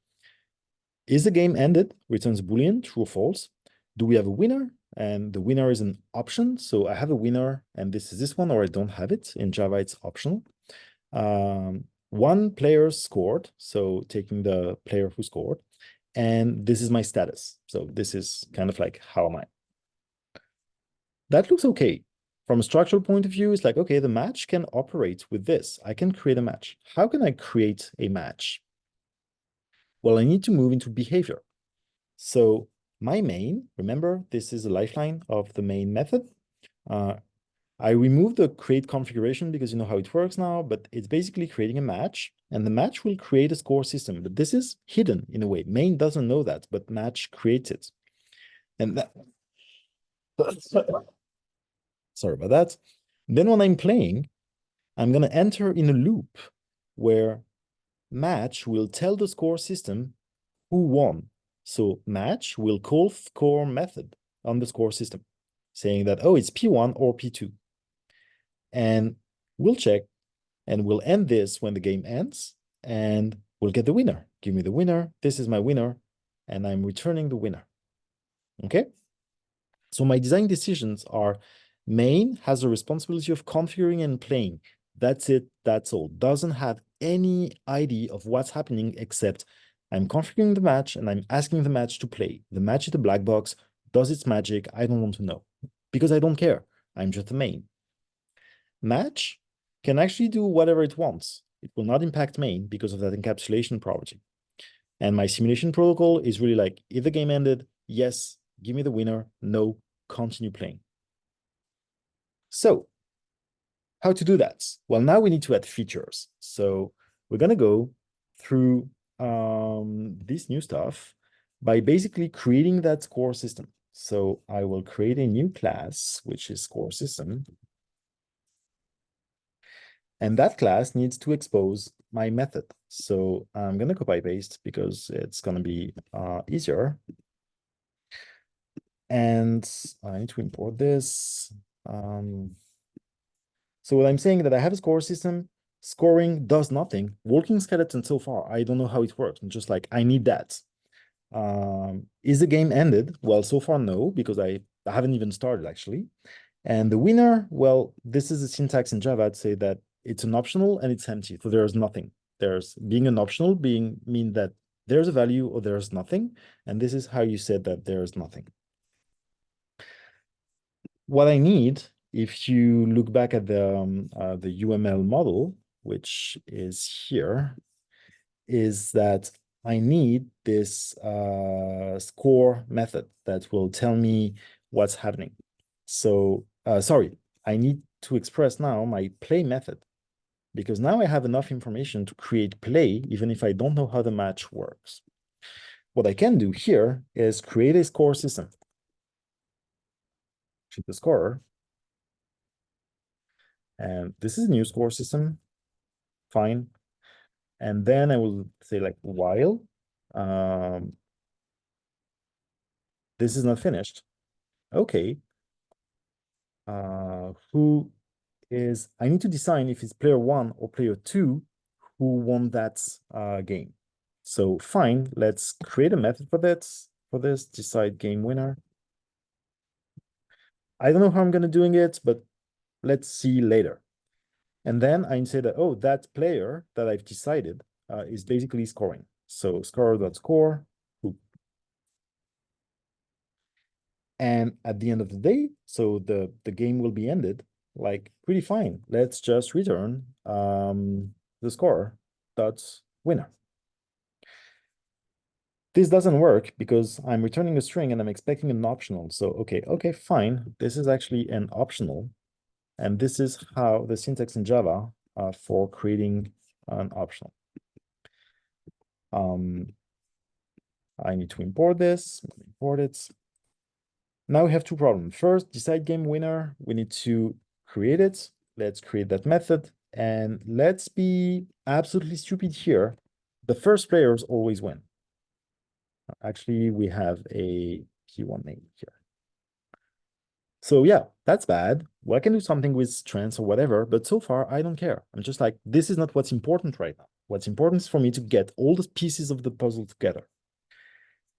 Is the game ended? Returns Boolean, true or false. Do we have a winner? And the winner is an option. So I have a winner, and this is this one, or I don't have it. In Java, it's optional. One player scored, so taking the player who scored. And this is my status. So this is kind of like, how am I? That looks okay. From a structural point of view, it's like, okay, the match can operate with this. I can create a match. How can I create a match? Well, I need to move into behavior. So my main, remember, this is a lifeline of the main method. I removed the create configuration because you know how it works now, but it's basically creating a match, and the match will create a score system. But this is hidden in a way. Main doesn't know that, but match creates it. And that, sorry about that. Then when I'm playing, I'm going to enter in a loop where match will tell the score system who won. So match will call score method on the score system, saying that, oh, it's P1 or P2. And we'll check, and we'll end this when the game ends, and we'll get the winner. Give me the winner. This is my winner, and I'm returning the winner. Okay? So my design decisions are main has the responsibility of configuring and playing. That's it. That's all. Doesn't have any idea of what's happening except I'm configuring the match and I'm asking the match to play. The match is a black box, does its magic. I don't want to know because I don't care. I'm just the main. Match can actually do whatever it wants. It will not impact main because of that encapsulation property. And my simulation protocol is really like, if the game ended, yes, give me the winner. No, continue playing. So how to do that? Well, now we need to add features. So we're going to go through this new stuff by basically creating that score system. So I will create a new class, which is score system. And that class needs to expose my method. So I'm going to copy paste because it's going to be easier. And I need to import this. So what I'm saying that I have a score system, scoring does nothing. Working skeleton so far, I don't know how it works. I'm just like, I need that. Is the game ended? Well, so far, no, because I haven't even started actually. And the winner, well, this is a syntax in Java to say that it's an optional and it's empty. So there's nothing. There's being an optional mean that there's a value or there's nothing. And this is how you said that there's nothing. What I need, if you look back at the UML model, which is here, is that I need this score method that will tell me what's happening. So, sorry, I need to express now my play method because now I have enough information to create play, even if I don't know how the match works. What I can do here is create a score system. Choose the scorer. And this is a new score system. Fine. And then I will say like while this is not finished. Okay. Who is, I need to decide if it's player 1 or player 2 who won that game. So fine, let's create a method for this, decide game winner. I don't know how I'm going to doing it, but let's see later. And then I say that, oh, that player that I've decided is basically scoring. So score.score. And at the end of the day, so the game will be ended like pretty fine. Let's just return the score dot winner. This doesn't work because I'm returning a string and I'm expecting an optional. So, okay, fine. This is actually an optional. And this is how the syntax in Java for creating an optional. I need to import this, import it. Now we have two problems. First, decide game winner. We need to create it. Let's create that method. And let's be absolutely stupid here. The first players always win. Actually, we have a P1 name here. So yeah, that's bad. Well, I can do something with strengths or whatever, but so far I don't care. I'm just like, this is not what's important right now. What's important is for me to get all the pieces of the puzzle together.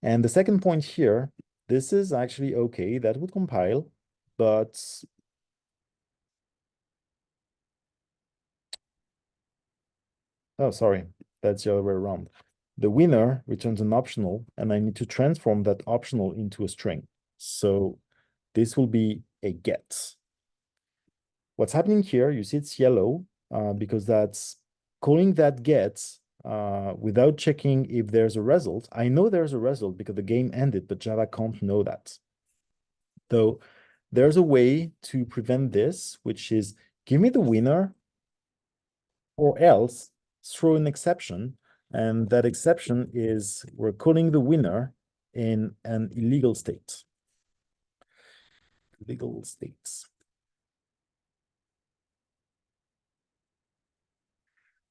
And the second point here, this is actually okay, that would compile, but oh, sorry, that's the other way around. The winner returns an optional, and I need to transform that optional into a string. So this will be a get. What's happening here, you see it's yellow because that's calling that get without checking if there's a result. I know there's a result because the game ended, but Java can't know that. So there's a way to prevent this, which is give me the winner or else throw an exception. And that exception is we're calling the winner in an illegal state. Illegal states.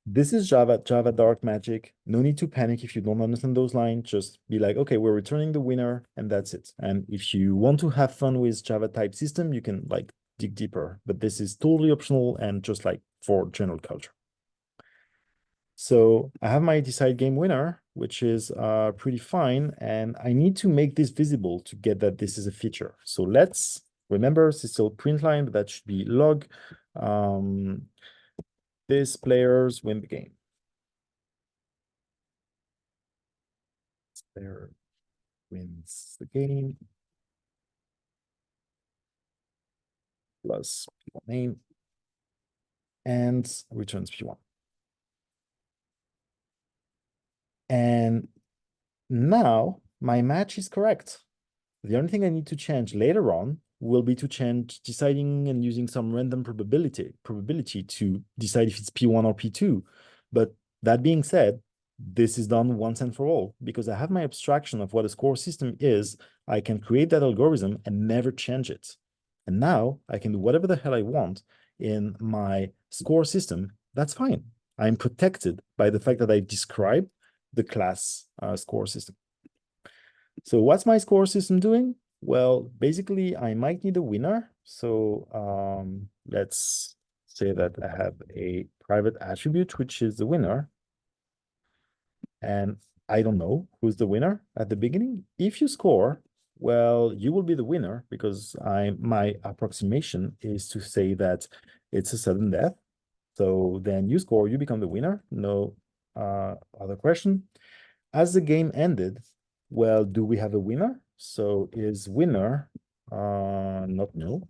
This is Java dark magic. No need to panic if you don't understand those lines. Just be like, okay, we're returning the winner and that's it. And if you want to have fun with Java type system, you can like dig deeper, but this is totally optional and just like for general culture. So I have my decide game winner, which is pretty fine. And I need to make this visible to get that this is a feature. So let's remember, it's still print line, but that should be log. These players win the game. This player wins the game. Plus P1 name. And returns P1. And now my match is correct. The only thing I need to change later on will be to change, deciding and using some random probability to decide if it's P1 or P2. But that being said, this is done once and for all because I have my abstraction of what a score system is. I can create that algorithm and never change it. And now I can do whatever the hell I want in my score system. That's fine. I'm protected by the fact that I described the class score system. So what's my score system doing? Well, basically, I might need a winner. So let's say that I have a private attribute, which is the winner. And I don't know who's the winner at the beginning. If you score, well, you will be the winner because my approximation is to say that it's a sudden death. So then you score, you become the winner. No other question. As the game ended, well, do we have a winner? So is winner not null?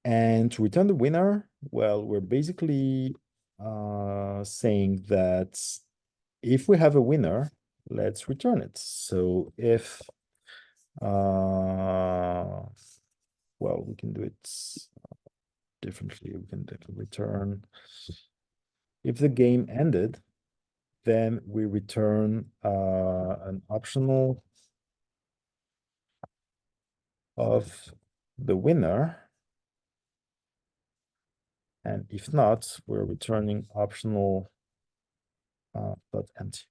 And to return the winner, well, we're basically saying that if we have a winner, let's return it. So if, well, we can do it differently. We can return. If the game ended, then we return an optional of the winner. And if not, we're returning optional dot empty.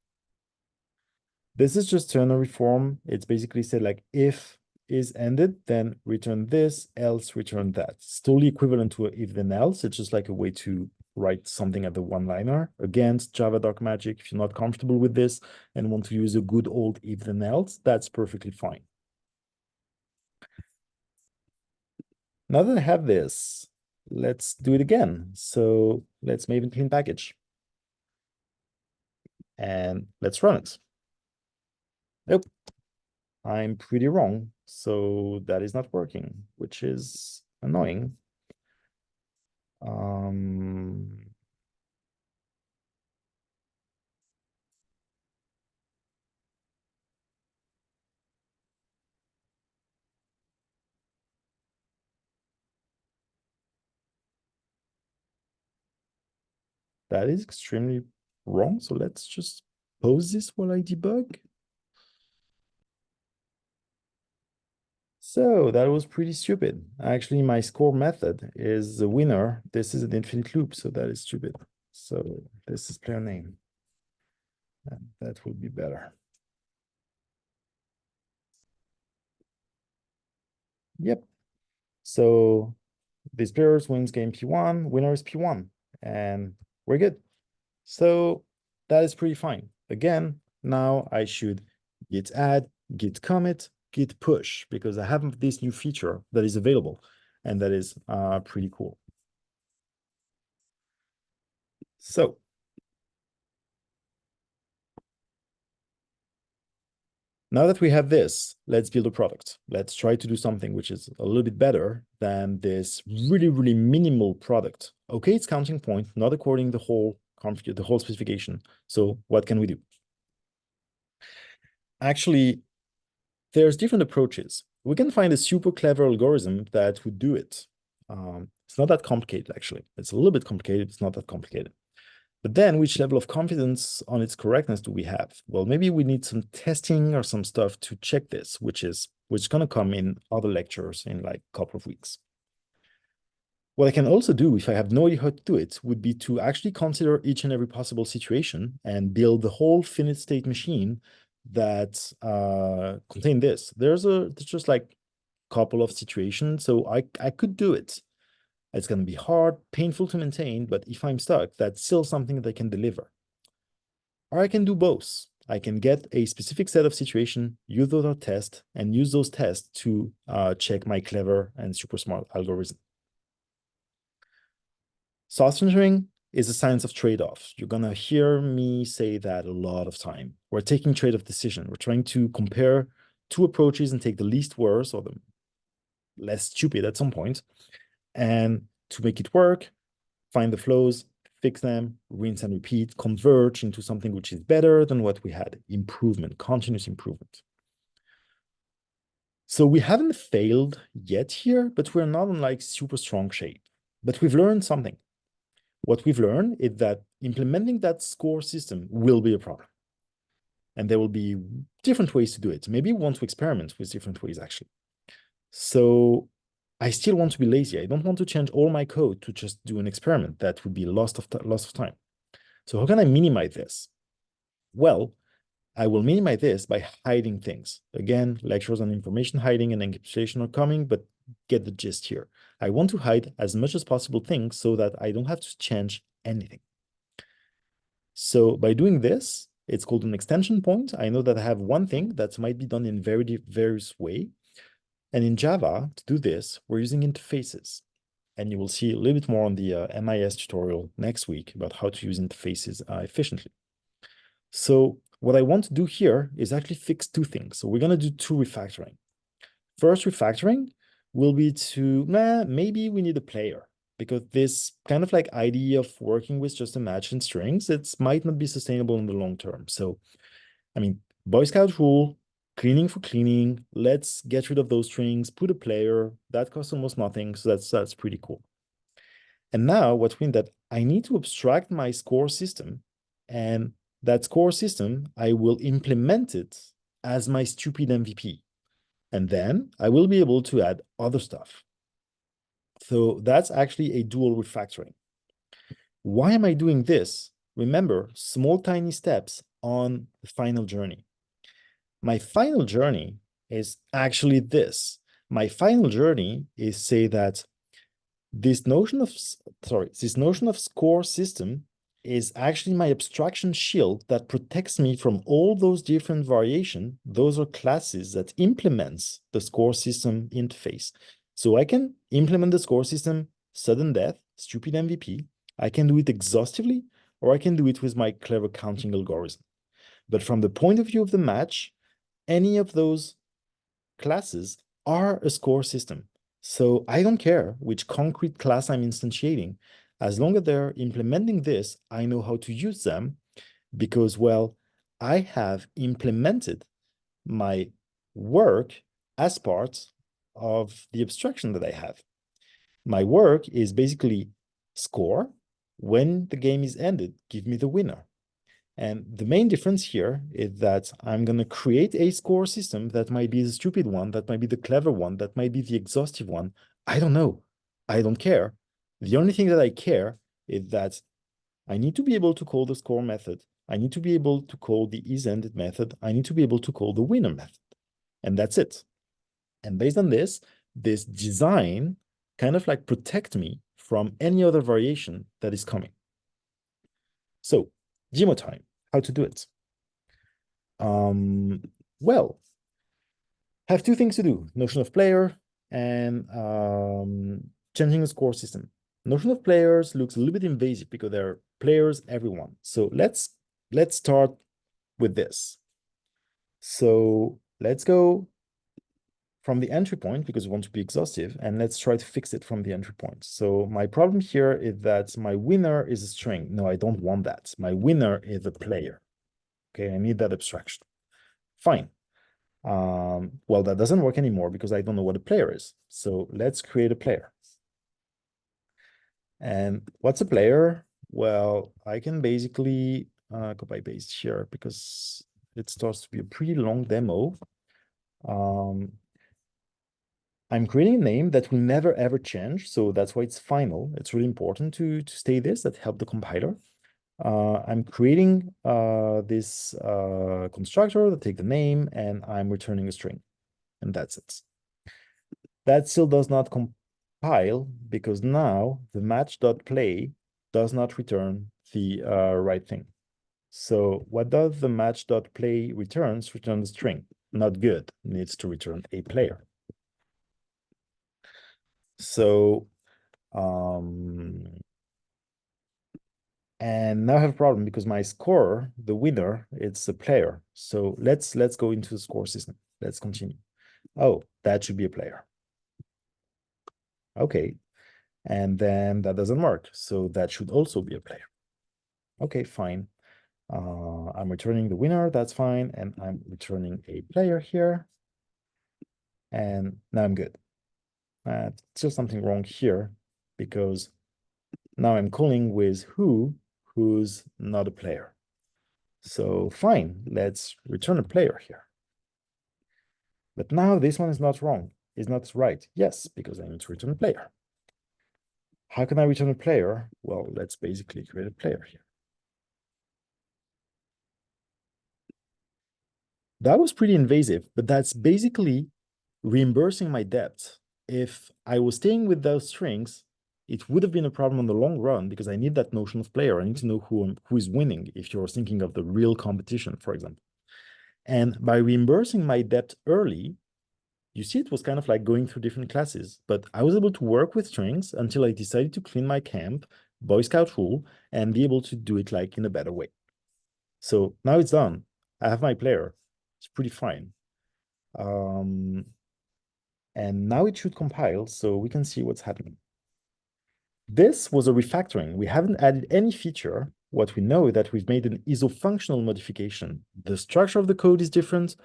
This is just ternary form. It's basically said like if is ended, then return this, else return that. It's totally equivalent to a if then else. It's just like a way to write something at the one-liner. Against Java Dark Magic, if you're not comfortable with this and want to use a good old if then else, that's perfectly fine. Now that I have this, let's do it again. So let's Maven clean package. And let's run it. Nope, I'm pretty wrong. So that is not working, which is annoying. That is extremely wrong. So let's just pause this while I debug. So that was pretty stupid. Actually, my score method is the winner. This is an infinite loop, so that is stupid. So this is player name. And that will be better. Yep. So this players wins game P1, winner is P1, and we're good. So that is pretty fine. Again, now I should git add, git commit, git push, because I have this new feature that is available, and that is pretty cool. So now that we have this, let's build a product. Let's try to do something which is a little bit better than this really, really minimal product. Okay, it's counting point, not according the whole config, the whole specification. So what can we do? Actually, there's different approaches. We can find a super clever algorithm that would do it. It's not that complicated, actually. It's a little bit complicated. It's not that complicated. But then which level of confidence on its correctness do we have? Well, maybe we need some testing or some stuff to check this, which is going to come in other lectures in like a couple of weeks. What I can also do, if I have no idea how to do it, would be to actually consider each and every possible situation and build the whole finite state machine that contain this. There's just like a couple of situations, so I could do it. It's going to be hard, painful to maintain, but if I'm stuck, that's still something that I can deliver. Or I can do both. I can get a specific set of situations, use those tests, and use those tests to check my clever and super smart algorithm. Source engineering is a science of trade-offs. You're going to hear me say that a lot of time. We're taking trade-off decision. We're trying to compare two approaches and take the least worst or the less stupid at some point. And to make it work, find the flows, fix them, rinse and repeat, converge into something which is better than what we had. Improvement, continuous improvement. So we haven't failed yet here, but we're not in like super strong shape. But we've learned something. What we've learned is that implementing that score system will be a problem. And there will be different ways to do it. Maybe we want to experiment with different ways, actually. So I still want to be lazy. I don't want to change all my code to just do an experiment. That would be loss of time. So how can I minimize this? Well, I will minimize this by hiding things. Again, lectures on information hiding and encapsulation are coming, but get the gist here. I want to hide as much as possible things so that I don't have to change anything. So by doing this, it's called an extension point. I know that I have one thing that might be done in various way. And in Java, to do this, we're using interfaces. And you will see a little bit more on the MIS tutorial next week about how to use interfaces efficiently. So what I want to do here is actually fix two things. So we're going to do two refactoring. First refactoring will be to, maybe we need a player, because this kind of like idea of working with just a match in strings, it might not be sustainable in the long term. So, I mean, Boy Scout rule, cleaning for cleaning, let's get rid of those strings, put a player, that costs almost nothing. So that's pretty cool. And now what means that I need to abstract my score system, and that score system, I will implement it as my stupid MVP. And then I will be able to add other stuff. So that's actually a dual refactoring. Why am I doing this? Remember, small, tiny steps on the final journey. My final journey is actually this. My final journey is say that this notion of score system is actually my abstraction shield that protects me from all those different variations. Those are classes that implements the score system interface. So I can implement the score system, sudden death, stupid MVP. I can do it exhaustively, or I can do it with my clever counting algorithm. But from the point of view of the match, any of those classes are a score system. So I don't care which concrete class I'm instantiating. As long as they're implementing this, I know how to use them because, well, I have implemented my work as part of the abstraction that I have. My work is basically score. When the game is ended, give me the winner. And the main difference here is that I'm going to create a score system that might be the stupid one, that might be the clever one, that might be the exhaustive one. I don't know. I don't care. The only thing that I care is that I need to be able to call the score method. I need to be able to call the isEnded method. I need to be able to call the winner method. And that's it. And based on this design kind of like protect me from any other variation that is coming. So demo time, how to do it. Well, have two things to do, notion of player and changing the score system. Notion of players looks a little bit invasive because there are players everyone. So let's start with this. So let's go from the entry point because we want to be exhaustive, and let's try to fix it from the entry point. So my problem here is that my winner is a string. No, I don't want that. My winner is a player. Okay, I need that abstraction. Fine. Well, that doesn't work anymore because I don't know what a player is. So let's create a player. And what's a player? Well, I can basically copy paste here because it starts to be a pretty long demo. I'm creating a name that will never ever change. So that's why it's final. It's really important to stay this, that help the compiler. I'm creating this constructor that take the name, and I'm returning a string, and that's it. That still does not compile because now the match.play does not return the right thing. So what does the match.play returns? Return the string. Not good. Needs to return a player. So and now I have a problem because my scorer, the winner, it's a player. So let's go into the score system. Let's continue. Oh, that should be a player. Okay. And then that doesn't work. So that should also be a player. Okay, fine. I'm returning the winner. That's fine. And I'm returning a player here. And now I'm good. Still something wrong here because now I'm calling with who's not a player. So fine, let's return a player here. But now this one is not wrong, is not right. Yes, because I need to return a player. How can I return a player? Well, let's basically create a player here. That was pretty invasive, but that's basically reimbursing my debt. If I was staying with those strings, it would have been a problem in the long run because I need that notion of player. I need to know who is winning if you're thinking of the real competition, for example. And by reimbursing my debt early, you see, it was kind of like going through different classes, but I was able to work with strings until I decided to clean my camp, Boy Scout rule, and be able to do it like in a better way. So now it's done. I have my player. It's pretty fine. And now it should compile so we can see what's happening. This was a refactoring. We haven't added any feature. What we know is that we've made an isofunctional modification. The structure of the code is different,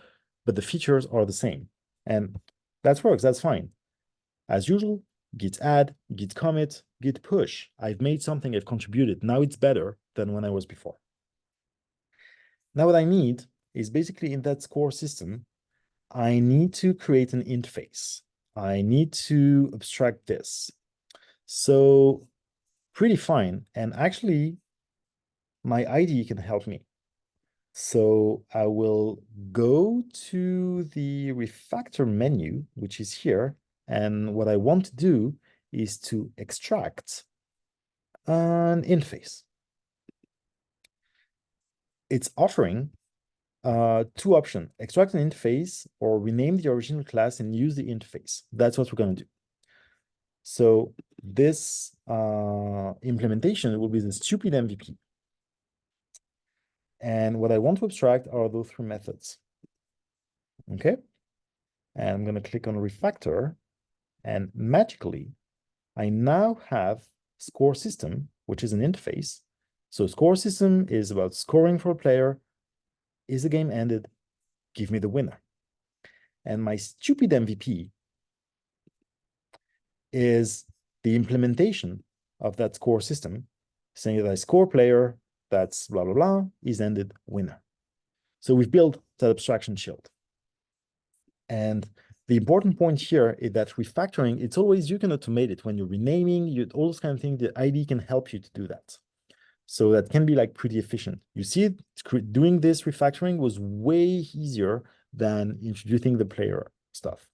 but the features are the same. And that works, that's fine. As usual, git add, git commit, git push. I've made something, I've contributed. Now it's better than when I was before. Now what I need is basically in that score system, I need to create an interface. I need to abstract this. So pretty fine. And actually, my IDE can help me. So I will go to the refactor menu, which is here. And what I want to do is to extract an interface. It's offering two options, extract an interface or rename the original class and use the interface. That's what we're going to do. So this implementation will be the stupid MVP. And what I want to abstract are those three methods. Okay. And I'm going to click on refactor, and magically, I now have score system, which is an interface. So score system is about scoring for a player. Is the game ended? Give me the winner. And my stupid MVP is the implementation of that score system, saying that I score player, that's blah, blah, blah, is ended, winner. So we've built that abstraction shield. And the important point here is that refactoring, it's always, you can automate it when you're renaming, all those kind of things, the IDE can help you to do that. So that can be like pretty efficient. You see, doing this refactoring was way easier than introducing the player stuff.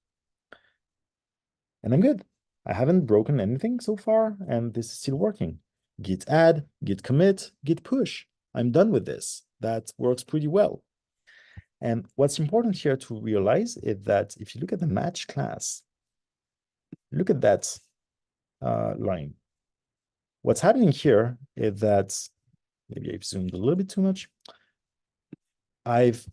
And I'm good. I haven't broken anything so far, and this is still working. Git add, git commit, git push. I'm done with this. That works pretty well. And what's important here to realize is that if you look at the match class, look at that line. What's happening here is that, maybe I've zoomed a little bit too much. I've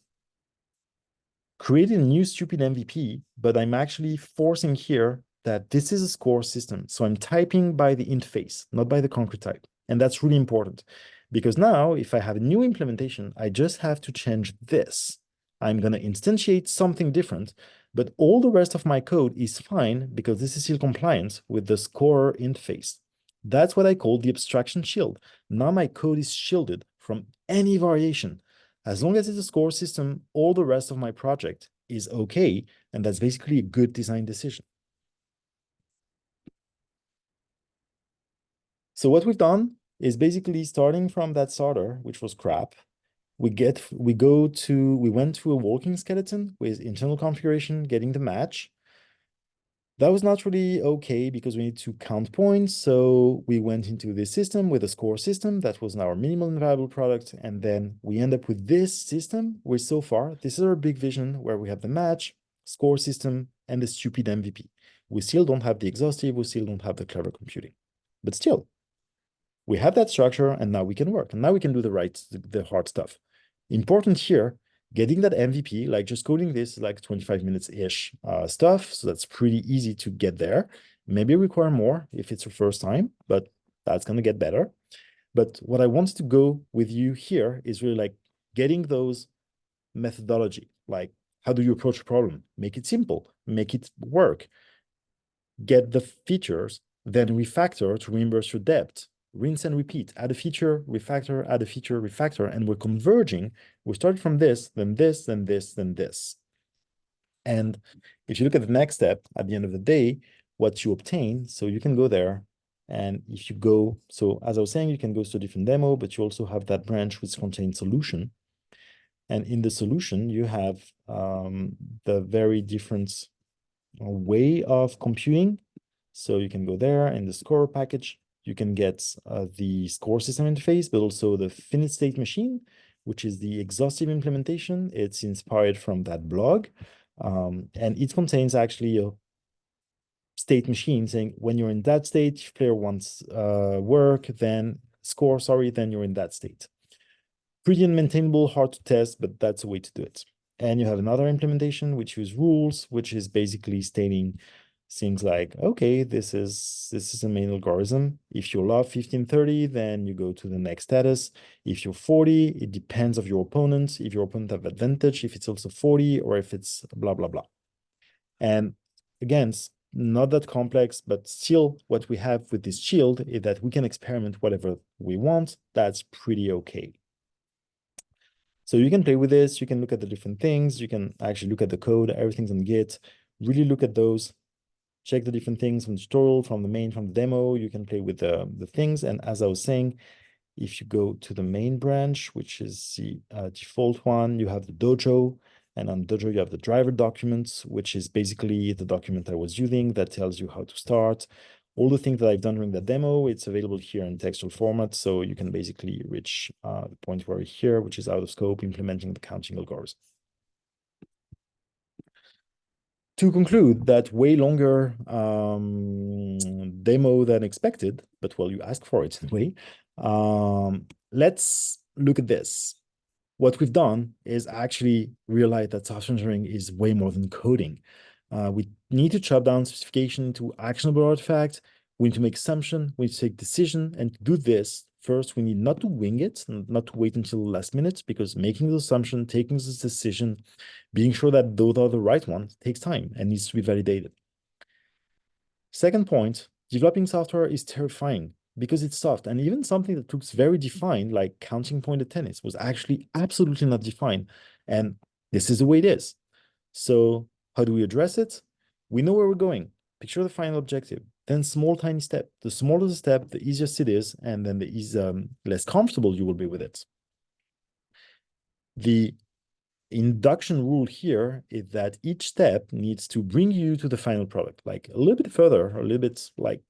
created a new stupid MVP, but I'm actually forcing here that this is a score system. So I'm typing by the interface, not by the concrete type. And that's really important because now if I have a new implementation, I just have to change this. I'm going to instantiate something different, but all the rest of my code is fine because this is still compliant with the score interface. That's what I call the abstraction shield. Now my code is shielded from any variation. As long as it's a score system, all the rest of my project is okay. And that's basically a good design decision. So what we've done is basically starting from that starter, which was crap. We went to a walking skeleton with internal configuration, getting the match. That was not really okay because we need to count points. So we went into this system with a score system that was our minimal and viable product. And then we end up with this system, which so far, this is our big vision where we have the match, score system, and the stupid MVP. We still don't have the exhaustive, we still don't have the clever computing. But still, we have that structure and now we can work. And now we can do the hard stuff. Important here, getting that MVP, like just coding this like 25 minutes-ish stuff. So that's pretty easy to get there. Maybe require more if it's your first time, but that's going to get better. But what I want to go with you here is really like getting those methodology, like How do you approach a problem? Make it simple, make it work. Get the features, then refactor to reimburse your debt. Rinse and repeat, add a feature, refactor, add a feature, refactor, and we're converging. We started from this, then this, then this, then this. And if you look at the next step, at the end of the day, what you obtain, so you can go there, and if you go, so as I was saying, you can go to a different demo, but you also have that branch which contains solution. And in the solution, you have the very different way of computing. So you can go there in the score package, you can get the score system interface, but also the finite state machine, which is the exhaustive implementation. It's inspired from that blog. And it contains actually a state machine saying when you're in that state, if player wants work, then score, sorry, then you're in that state. Pretty unmaintainable, hard to test, but that's a way to do it. And you have another implementation which use rules, which is basically stating things like, okay, this is a main algorithm. If you love 1530, then you go to the next status. If you're 40, it depends of your opponent. If your opponent have advantage, if it's also 40, or if it's blah, blah, blah. And again, it's not that complex, but still what we have with this shield is that we can experiment whatever we want. That's pretty okay. So you can play with this, you can look at the different things, you can actually look at the code, everything's on Git, really look at those, check the different things from the tutorial, from the main, from the demo, you can play with the things. And as I was saying, if you go to the main branch, which is the default one, you have the dojo, and on dojo you have the driver documents, which is basically the document I was using that tells you how to start. All the things that I've done during the demo, it's available here in textual format, so you can basically reach the point where here, which is out of scope, implementing the counting algorithm. To conclude, that way longer demo than expected, but well, you asked for it anyway. Let's look at this. What we've done is actually realize that software engineering is way more than coding. We need to chop down specification to actionable artifacts. We need to make assumption. We need to take decision. And to do this, first, we need not to wing it, not to wait until the last minute, because making the assumption, taking this decision, being sure that those are the right ones takes time and needs to be validated. Second point, developing software is terrifying because it's soft, and even something that looks very defined, like counting pointed tennis, was actually absolutely not defined. And this is the way it is. So how do we address it? We know where we're going. Picture the final objective, then small, tiny step. The smaller the step, the easier it is, and then the less comfortable you will be with it. The induction rule here is that each step needs to bring you to the final product, like a little bit further, or a little bit like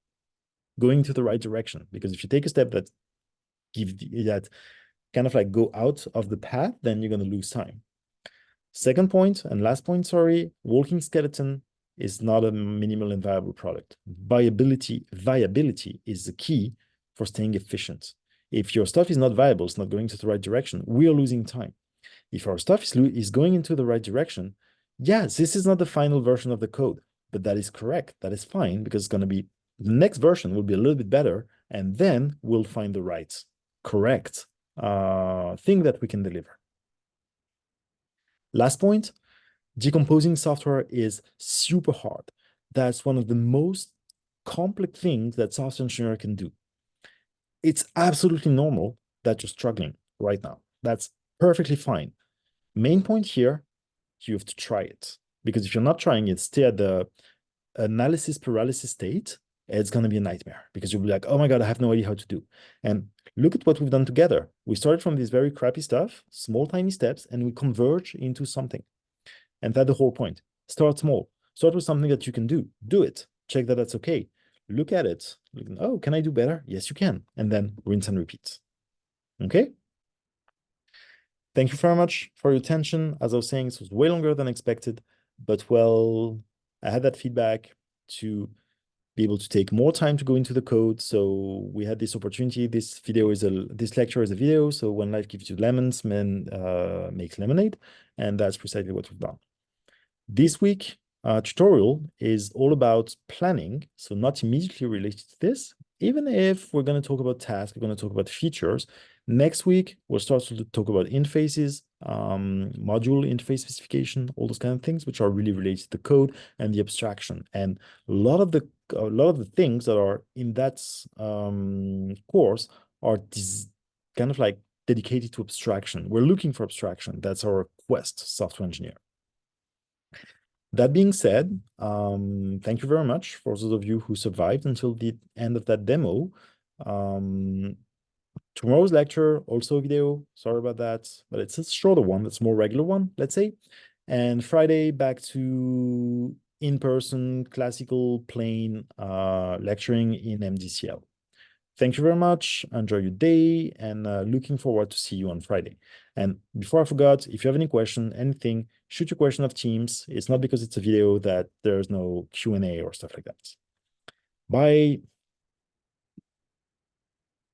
going to the right direction. Because if you take a step that that kind of like go out of the path, then you're going to lose time. Second point and last point, sorry, walking skeleton is not a minimal and viable product. Viability is the key for staying efficient. If your stuff is not viable, it's not going to the right direction, we are losing time. If our stuff is going into the right direction, yes, this is not the final version of the code, but that is correct. That is fine, because it's going to be, the next version will be a little bit better, and then we'll find the right, correct thing that we can deliver. Last point, decomposing software is super hard. That's one of the most complex things that software engineer can do. It's absolutely normal that you're struggling right now. That's perfectly fine. Main point here, you have to try it. Because if you're not trying it, stay at the analysis paralysis state, it's going to be a nightmare, because you'll be like, oh my God, I have no idea how to do. And look at what we've done together. We started from this very crappy stuff, small, tiny steps, and we converge into something. And that's the whole point. Start small. Start with something that you can do. Do it. Check that that's okay. Look at it. Oh, can I do better? Yes, you can. And then rinse and repeat. Okay? Thank you very much for your attention. As I was saying, this was way longer than expected, but well, I had that feedback to be able to take more time to go into the code. So we had this opportunity. This lecture is a video. So when life gives you lemons, man makes lemonade. And that's precisely what we've done. This week, tutorial is all about planning. So not immediately related to this, even if we're going to talk about tasks, we're going to talk about features. Next week, we'll start to talk about interfaces, module interface specification, all those kind of things, which are really related to code and the abstraction. And a lot of the things that are in that course are kind of like dedicated to abstraction. We're looking for abstraction. That's our quest, software engineer. That being said, thank you very much for those of you who survived until the end of that demo. Tomorrow's lecture, also video, sorry about that, but it's a shorter one, it's a more regular one, let's say. And Friday, back to in-person, classical, plain lecturing in MDCL. Thank you very much. Enjoy your day, and looking forward to see you on Friday. And before I forgot, if you have any question, anything, shoot your question of Teams. It's not because it's a video that there's no Q&A or stuff like that. Bye.